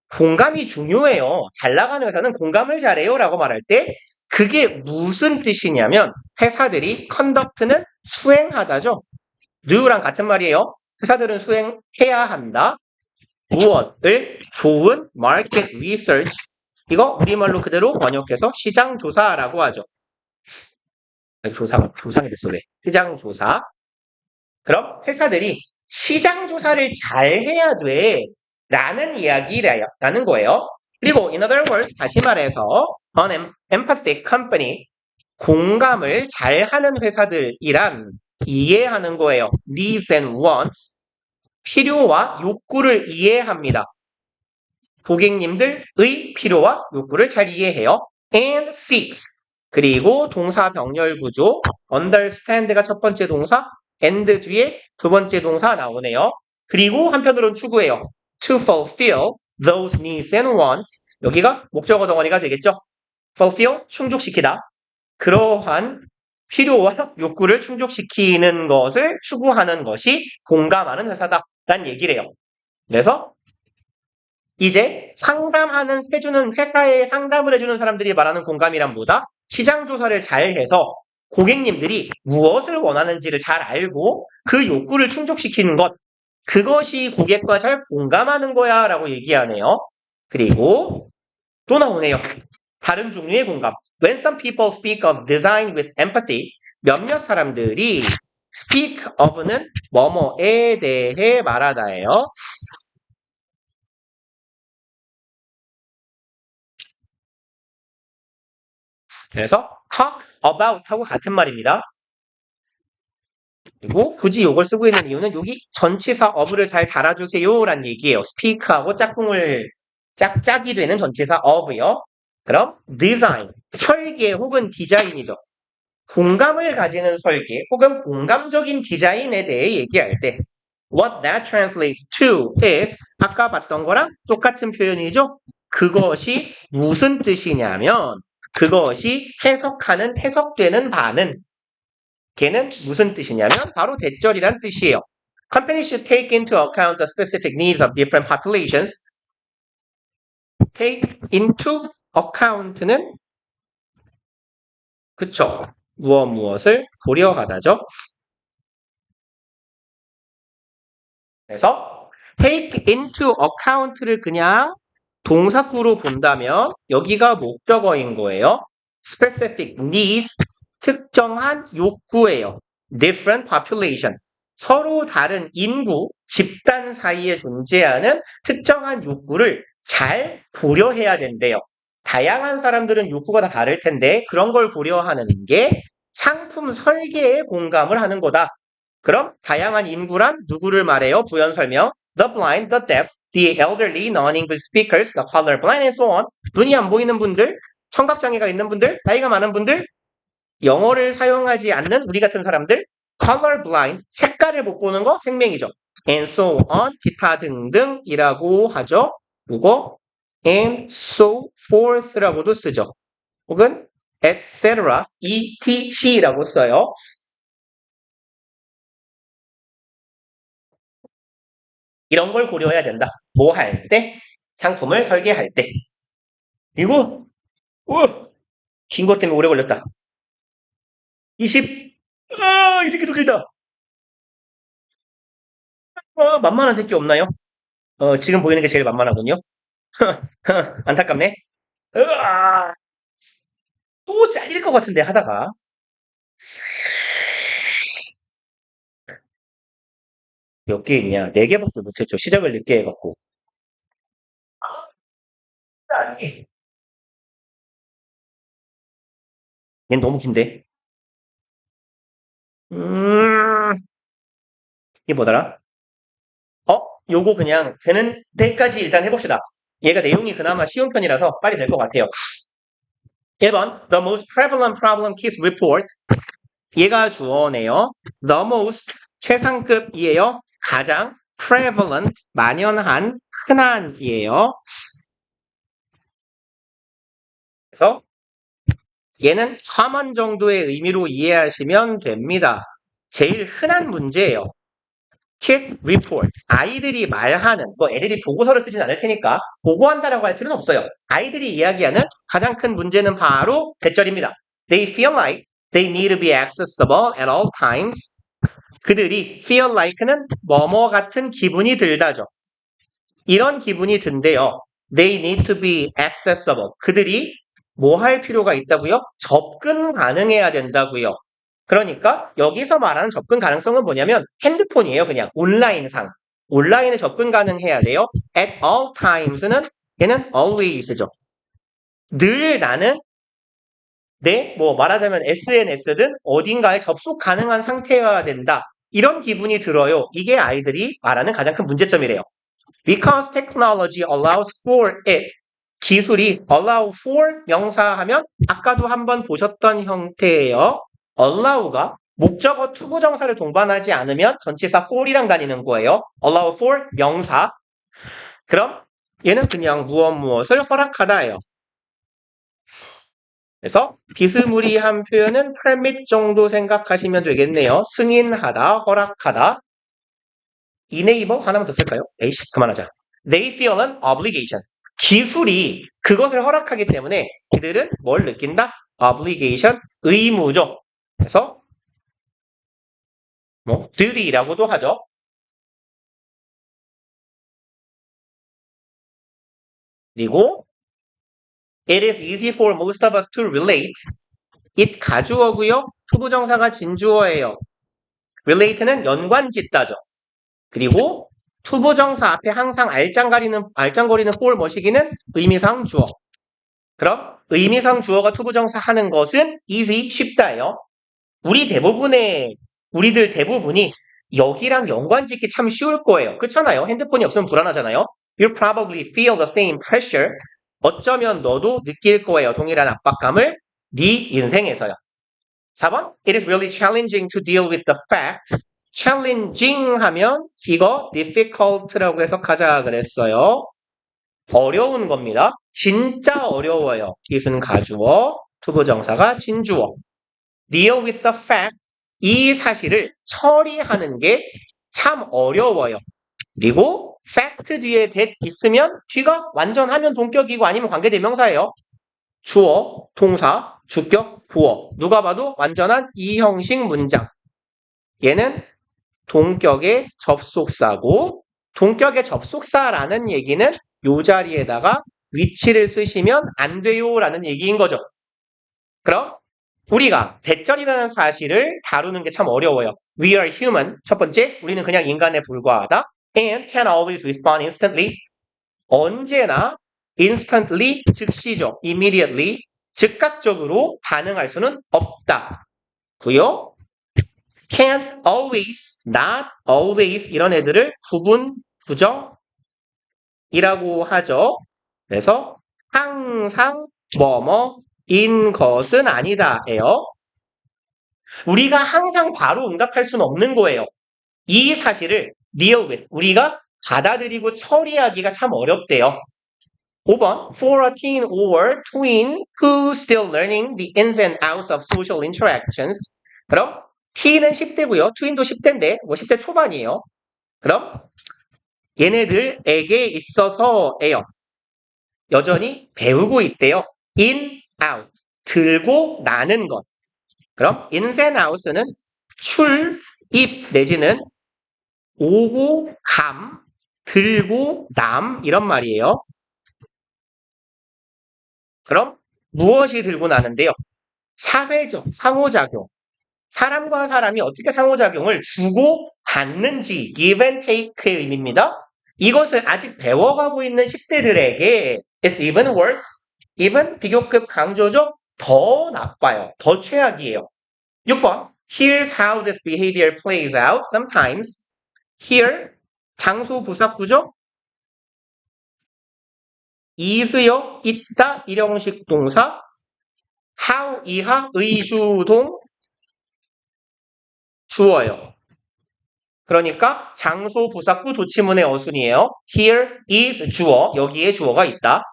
공감이 중요해요. 잘 나가는 회사는 공감을 잘해요 라고 말할 때 그게 무슨 뜻이냐면 회사들이 conduct는 수행하다죠. do랑 같은 말이에요. 회사들은 수행해야 한다. 무엇을? 좋은 market research. 이거 우리말로 그대로 번역해서 시장조사라고 하죠. 조상이 됐어, 왜? 시장조사. 그럼 회사들이 시장조사를 잘 해야 돼. 라는 이야기라는 거예요. 그리고 in other words, 다시 말해서 an empathic company, 공감을 잘하는 회사들이란 이해하는 거예요. needs and wants. 필요와 욕구를 이해합니다. 고객님들의 필요와 욕구를 잘 이해해요. and seeks. 그리고 동사 병렬 구조 understand가 첫 번째 동사, and 뒤에 두 번째 동사 나오네요. 그리고 한편으로는 추구해요. to fulfill those needs and wants. 여기가 목적어 덩어리가 되겠죠. fulfill, 충족시키다. 그러한 필요와 욕구를 충족시키는 것을 추구하는 것이 공감하는 회사다. 라는 얘기를 해요. 그래서 이제 상담하는, 해주는 회사에 상담을 해주는 사람들이 말하는 공감이란 뭐다? 시장 조사를 잘 해서 고객님들이 무엇을 원하는지를 잘 알고 그 욕구를 충족시키는 것. 그것이 고객과 잘 공감하는 거야 라고 얘기하네요. 그리고 또 나오네요. 다른 종류의 공감. When some people speak of design with empathy, 몇몇 사람들이 speak of는 뭐뭐에 대해 말하다예요. 그래서 talk about 하고 같은 말입니다. 그리고 굳이 이걸 쓰고 있는 이유는 여기 전치사 of를 잘 달아주세요 라는 얘기예요. speak하고 짝이 되는 전치사 of요. 그럼 design, 설계 혹은 디자인이죠. 공감을 가지는 설계 혹은 공감적인 디자인에 대해 얘기할 때 what that translates to is 아까 봤던 거랑 똑같은 표현이죠. 그것이 무슨 뜻이냐면 그것이 해석되는 바는 걔는 무슨 뜻이냐면 바로 대절이란 뜻이에요. Companies should take into account the specific needs of different populations. Take into account는 그쵸. 무엇을 고려하다죠. 그래서 take into account를 그냥 동사구로 본다면 여기가 목적어인 거예요. specific needs, 특정한 욕구예요. different population, 서로 다른 인구, 집단 사이에 존재하는 특정한 욕구를 잘 고려해야 된대요. 다양한 사람들은 욕구가 다 다를 텐데 그런 걸 고려하는 게 상품 설계에 공감을 하는 거다. 그럼 다양한 인구란 누구를 말해요? 부연 설명. The blind, the deaf, the elderly, non-English speakers, the colorblind, and so on. 눈이 안 보이는 분들, 청각장애가 있는 분들, 나이가 많은 분들, 영어를 사용하지 않는 우리 같은 사람들, colorblind, 색깔을 못 보는 거 생명이죠. and so on, 기타 등등이라고 하죠. 그리고 and so forth라고도 쓰죠. 혹은 etc, etc라고 써요. 이런 걸 고려해야 된다. 뭐 할 때? 상품을 설계할 때. 그리고 긴 것 때문에 오래 걸렸다. 20. 이 새끼도 길다. 만만한 새끼 없나요? 지금 보이는 게 제일 만만하군요. 안타깝네. 또 잘릴 것 같은데 하다가. 몇 개 있냐? 4개밖에 못했죠. 시작을 늦게 해갖고. 아니. 얘는 너무 긴데. 이게 뭐더라? 요거 그냥 되는 데까지 일단 해봅시다. 얘가 내용이 그나마 쉬운 편이라서 빨리 될 것 같아요. 1번, The most prevalent problem case report. 얘가 주어네요. The most, 최상급이에요. 가장 prevalent, 만연한, 흔한이에요. 그래서 얘는 common 정도의 의미로 이해하시면 됩니다. 제일 흔한 문제예요. Kids report. 아이들이 말하는, 뭐 애들이 보고서를 쓰진 않을 테니까 보고한다라고 할 필요는 없어요. 아이들이 이야기하는 가장 큰 문제는 바로 대절입니다. They feel like they need to be accessible at all times. 그들이 feel like는 뭐뭐 같은 기분이 들다죠. 이런 기분이 든대요. They need to be accessible. 그들이 뭐 할 필요가 있다고요? 접근 가능해야 된다고요. 그러니까 여기서 말하는 접근 가능성은 뭐냐면 핸드폰이에요. 그냥 온라인상. 온라인에 접근 가능해야 돼요. At all times는 얘는 always죠. 늘 나는 뭐 말하자면 SNS든 어딘가에 접속 가능한 상태여야 된다. 이런 기분이 들어요. 이게 아이들이 말하는 가장 큰 문제점이래요. Because technology allows for it. 기술이 allow for 명사하면 아까도 한번 보셨던 형태예요. allow가 목적어 투부정사를 동반하지 않으면 전치사 for이랑 다니는 거예요. allow for 명사. 그럼 얘는 그냥 무엇을 허락하다예요. 그래서 비스무리한 표현은 permit 정도 생각하시면 되겠네요. 승인하다, 허락하다. 이 네이버 하나만 더 쓸까요? 에이씨, 그만하자. They feel an obligation. 기술이 그것을 허락하기 때문에 그들은 뭘 느낀다? obligation, 의무죠. 그래서 duty라고도 하죠. 그리고 it is easy for most of us to relate. it 가주어고요. 투부정사가 진주어예요. relate는 연관짓다죠. 그리고 투부정사 앞에 항상 알짱거리는 for 머시기는 의미상 주어. 그럼 의미상 주어가 투부정사 하는 것은 easy, 쉽다예요. 우리들 대부분이 여기랑 연관짓기 참 쉬울 거예요. 그렇잖아요. 핸드폰이 없으면 불안하잖아요. You'll probably feel the same pressure. 어쩌면 너도 느낄 거예요. 동일한 압박감을 네 인생에서요. 4번. It is really challenging to deal with the fact. challenging 하면 이거 difficult라고 해석하자 그랬어요. 어려운 겁니다. 진짜 어려워요. it은 가주어, 투부정사가 진주어. deal with the fact. 이 사실을 처리하는 게 참 어려워요. 그리고 fact 뒤에 that 있으면 뒤가 완전 하면 동격이고 아니면 관계대명사예요. 주어, 동사, 주격, 보어. 누가 봐도 완전한 이형식 문장. 얘는 동격의 접속사고 동격의 접속사라는 얘기는 이 자리에다가 위치를 쓰시면 안 돼요 라는 얘기인 거죠. 그럼 우리가 대절이라는 사실을 다루는 게 참 어려워요. We are human. 첫 번째, 우리는 그냥 인간에 불과하다. And can always respond instantly. 언제나 instantly, 즉시죠. immediately, 즉각적으로 반응할 수는 없다. 고요. can't always, not always 이런 애들을 부분 부정이라고 하죠. 그래서 항상 뭐뭐인 것은 아니다예요. 우리가 항상 바로 응답할 수는 없는 거예요. 이 사실을 deal with, 우리가 받아들이고 처리하기가 참 어렵대요. 5번, for a teen or tween who's still learning the ins and outs of social interactions. 그럼 teen은 10대고요. tween도 10대인데 뭐 10대 초반이에요. 그럼 얘네들에게 있어서예요. 여전히 배우고 있대요. in, out, 들고 나는 것. 그럼 ins and outs는 출, 입 내지는 오고, 감, 들고, 남 이런 말이에요. 그럼 무엇이 들고 나는데요? 사회적, 상호작용. 사람과 사람이 어떻게 상호작용을 주고 받는지 give and take의 의미입니다. 이것을 아직 배워가고 있는 10대들에게 it's even worse. even 비교급 강조죠. 더 나빠요. 더 최악이에요. 6번 Here's how this behavior plays out sometimes. Here 장소 부사구죠. is요. 있다. 일형식 동사. how 이하 의주동 주어요. 그러니까 장소 부사구 도치문의 어순이에요. Here is 주어. 여기에 주어가 있다.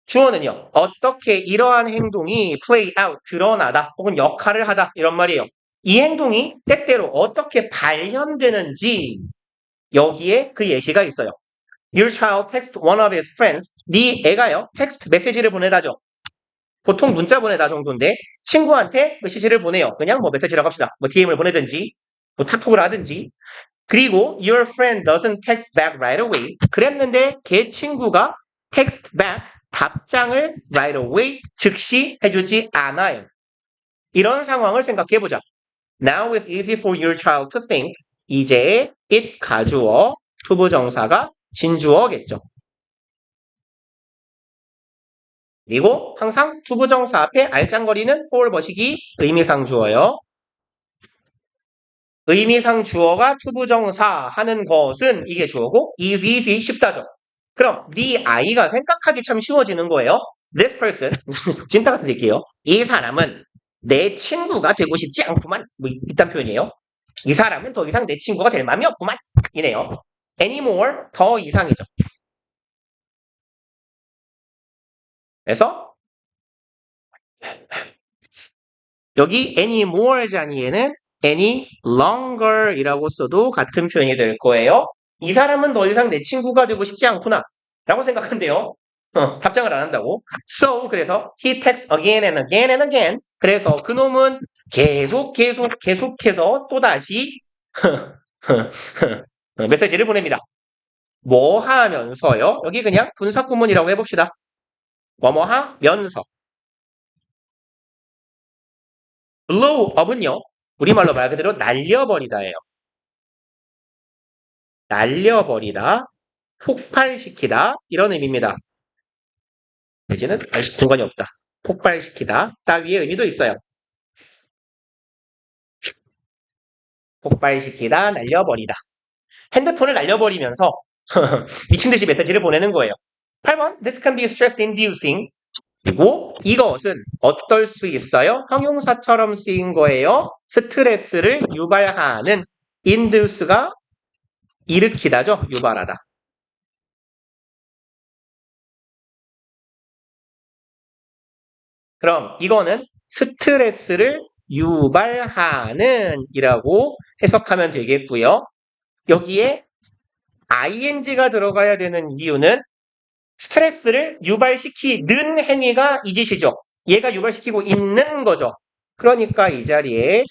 주어는요. 어떻게 이러한 행동이 play out, 드러나다 혹은 역할을 하다 이런 말이에요. 이 행동이 때때로 어떻게 발현되는지 여기에 그 예시가 있어요. Your child texts one of his friends. 네 애가요. 텍스트 메시지를 보내다죠. 보통 문자 보내다 정도인데 친구한테 메시지를 보내요. 그냥 뭐 메시지라고 합시다. 뭐 DM을 보내든지 뭐 카톡을 하든지. 그리고 your friend doesn't text back right away. 그랬는데 걔 친구가 text back 답장을 right away 즉시 해주지 않아요. 이런 상황을 생각해보자. Now it's easy for your child to think. 이제 it 가주어, 투부정사가 진주어겠죠. 그리고 항상 투부정사 앞에 알짱거리는 for 머시기 의미상 주어요. 의미상 주어가 투부정사 하는 것은 이게 주어고 easy 쉽다죠. 그럼 네 아이가 생각하기 참 쉬워지는 거예요. This person 진따가 드릴게요. 이 사람은 내 친구가 되고 싶지 않구만. 뭐 이딴 표현이에요. 이 사람은 더 이상 내 친구가 될 마음이 없구만. 이네요. Anymore 더 이상이죠. 그래서 여기 anymore 자리에는 any longer 이라고 써도 같은 표현이 될 거예요. 이 사람은 더 이상 내 친구가 되고 싶지 않구나 라고 생각한대요. 답장을 안 한다고. So 그래서 he texts again and again and again. 그래서 그놈은 계속해서 또다시 메시지를 보냅니다. 뭐 하면서요? 여기 그냥 분사구문이라고 해봅시다. 뭐뭐 하면서. blow up은요. 우리말로 말 그대로 날려버리다예요. 날려버리다, 폭발시키다 이런 의미입니다. 이제는 아직 공간이 없다. 폭발시키다 따위의 의미도 있어요. 폭발시키다, 날려버리다. 핸드폰을 날려버리면서 미친 듯이 메시지를 보내는 거예요. 8번 This can be stress inducing. 그리고 이것은 어떨 수 있어요? 형용사처럼 쓰인 거예요. 스트레스를 유발하는 induce가 일으키다죠. 유발하다. 그럼 이거는 스트레스를 유발하는 이라고 해석하면 되겠고요. 여기에 ing가 들어가야 되는 이유는 스트레스를 유발시키는 행위가 이 짓이죠. 얘가 유발시키고 있는 거죠. 그러니까 이 자리에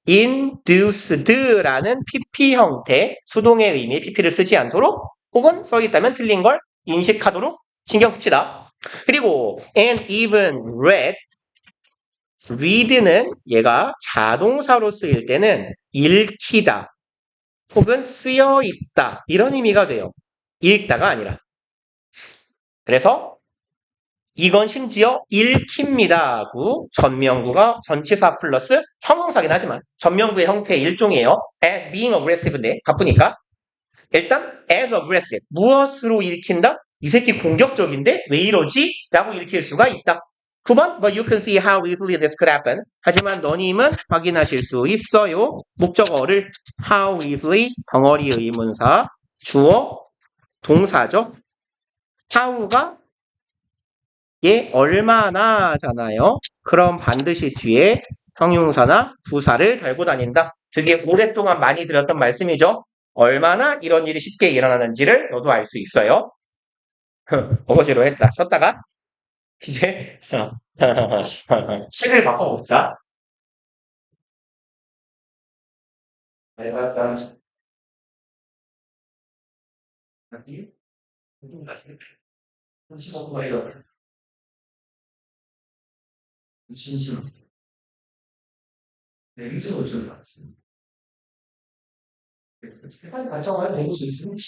induced라는 PP 형태, 수동의 의미 PP를 쓰지 않도록 혹은 써있다면 틀린 걸 인식하도록 신경 씁시다. 그리고 and even read는 얘가 자동사로 쓰일 때는 읽히다 혹은 쓰여있다 이런 의미가 돼요. 읽다가 아니라. 그래서 이건 심지어 읽힙니다구 전명구가 전치사 플러스 형용사긴 하지만 전명구의 형태의 일종이에요. as being aggressive인데 바쁘니까 일단 as aggressive 무엇으로 읽힌다? 이 새끼 공격적인데 왜 이러지? 라고 읽힐 수가 있다. 9번 But you can see how easily this could happen. 하지만 너님은 확인하실 수 있어요. 목적어를 how easily 덩어리 의문사 주어 동사죠. how가 얘 얼마나잖아요. 그럼 반드시 뒤에 형용사나 부사를 달고 다닌다. 되게 오랫동안 많이 들었던 말씀이죠. 얼마나 이런 일이 쉽게 일어나는지를 너도 알 수 있어요. 어거지로 했다. 쉬었다가 이제 책을 바꿔봅시다. 세상 발전을 되고 있습니다.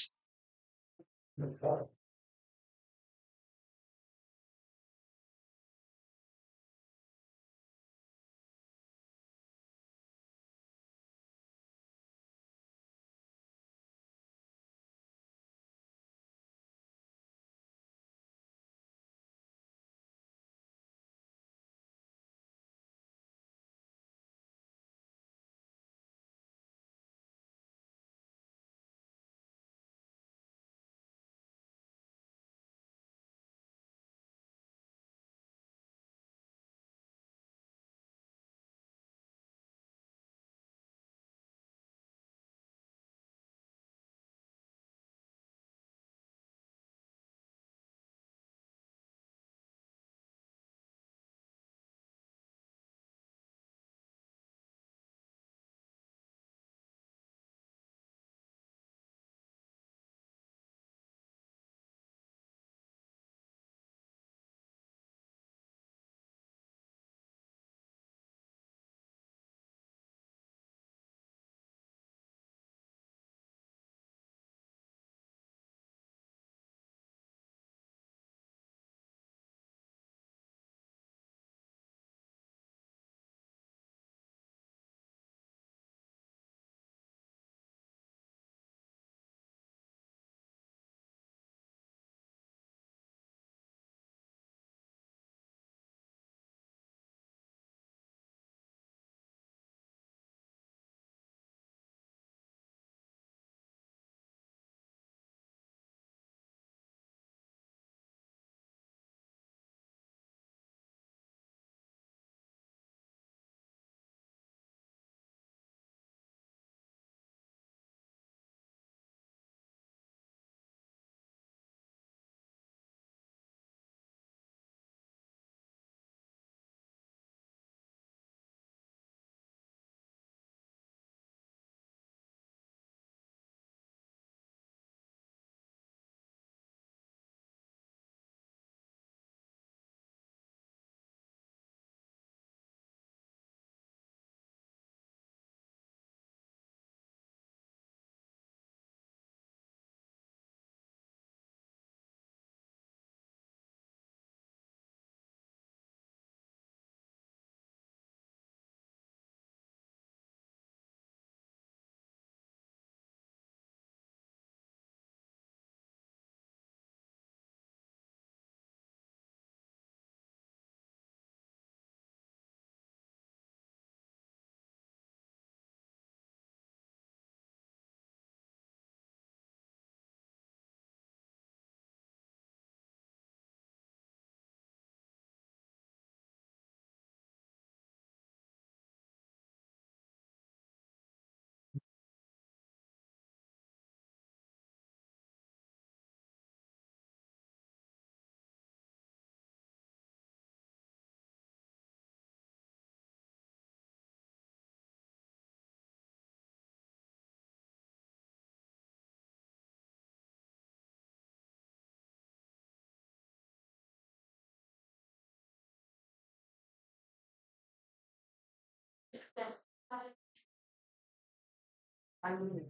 아니,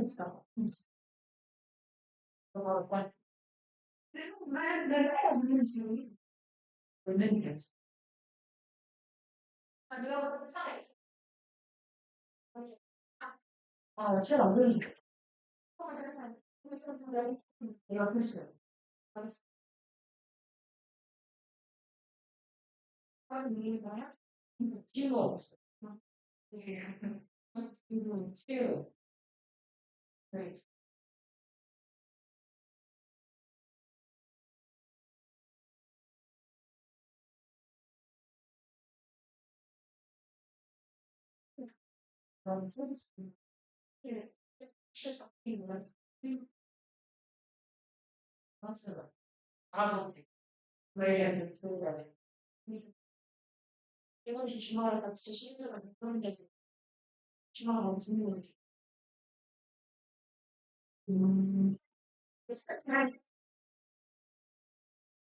있어. 내가 없는 지금 얼마나 됐어? 제가 안 보이니까. 내가 했어요. 빨리 뭐야? 지금 없어. 지금 치유. 네. 난 토리스. 네. 맞았어. 맞았어. 알아볼게. 왜 이렇게 좋은 돼? 이번 주 주말에 같이 시즌을 그런 데서 주말 엄청 좋은 그래서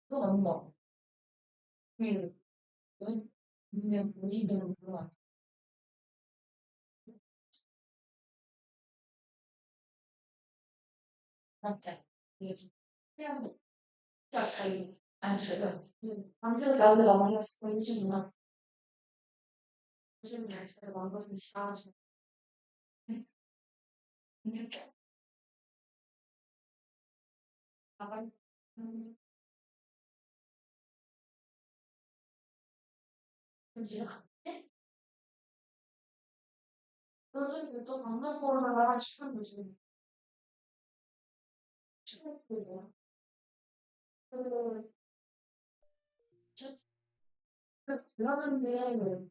또 넘어. 그, 그냥 본인들은 그런 것 같아. 이게 좀 그냥 진짜 잘, 안 줘요. 남들 나한테 남아서 관심이나 관심 잘 망가서 싫어하지. 이렇게 나갈, 지가 갔지? 너는 또 방송 보러 나가라 싶은 거지. 싶은 거야. 그, 저, 들어갔는데,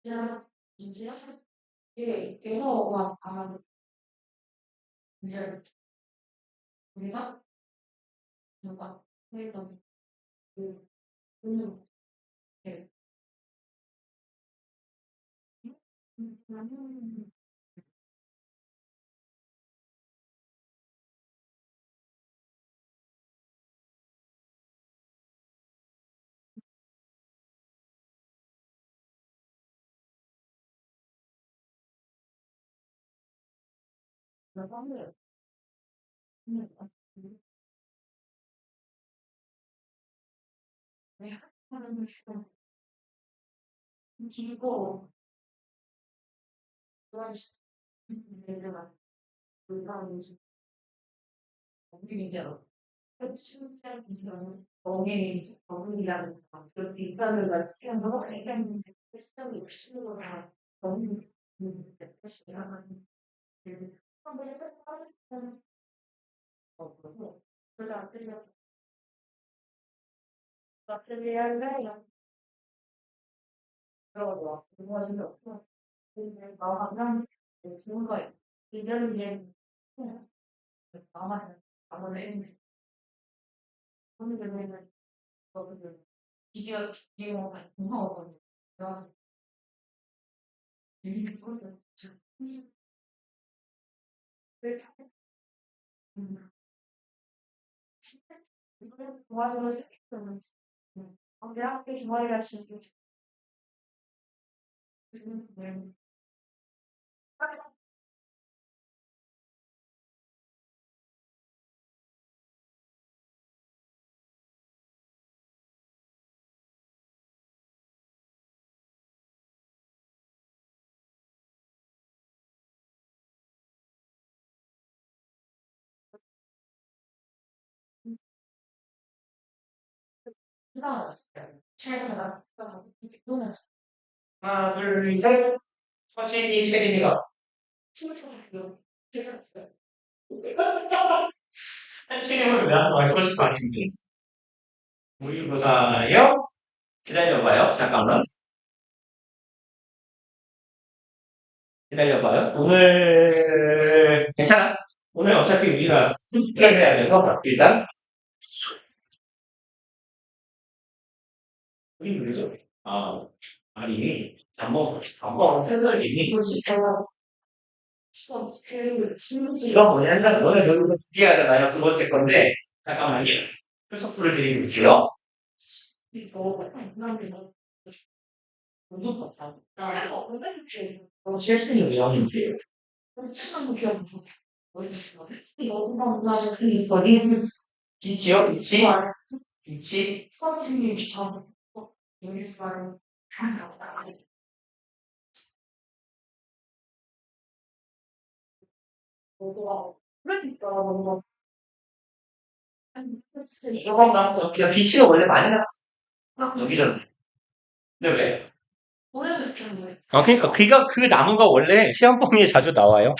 진짜, 이제, 얘가 아마, 이제, 우리가, 누가, 그래서, 그, 음, 이렇게, 나는, 나는, 내가 하는 시간, 길고, 좋아했어. 내가, 불가능해. 우리가, 진짜, 이런, 멍에, 멍이라는 거, 그 뒷단을 스캔하고, 얘기했는데, 시점이 욕심으로 다, 너무, 뜻이야. 한번 해봤다는 거고, 그다음 그냥 나중에 할래? 그러고 공부하시면 없고, 근데 마음은 좋은 거예요. 이별은 그냥 남아요. 아무래도 오늘은 거기를 비디오가 공화하거든요. 그래서 그거를 이거는 동아리로 생각하면 대학교 동아리가 지금 수강했어요. 최근에 또는 하나, 둘, 셋. 서진이, 세린이가. 친구처럼 제가 했어요. 한치님은 왜안 나와요? 그러실 것 같은데. 모의고사요? 기다려봐요. 잠깐만. 기다려봐요. 오늘, 괜찮아. 오늘 어차피 우리가 숙제를 해야 돼서, 일단, 우리 그러죠? 아니, 잠깐, 생각이 그 친구지. 이거 뭐냐면, 너네 결국은 준비하잖아요. 두 번째 건데, 잠깐만요. 출석부를 드리겠지요. 이거 나는 너무 같아. 나 제일 큰의인지 친한 기억 어디서 너무 나서 그 거리는 빛이요? 빛이? 빛이? 서진이 다 여기서 가나보다. 그러니까 뭔가 진짜 조금 나왔어. 그냥 빛이 원래 많이 나. 여기저기. 근데 왜? 오래됐잖아요. 그러니까 그 나무가 원래 시험 범위에 자주 나와요.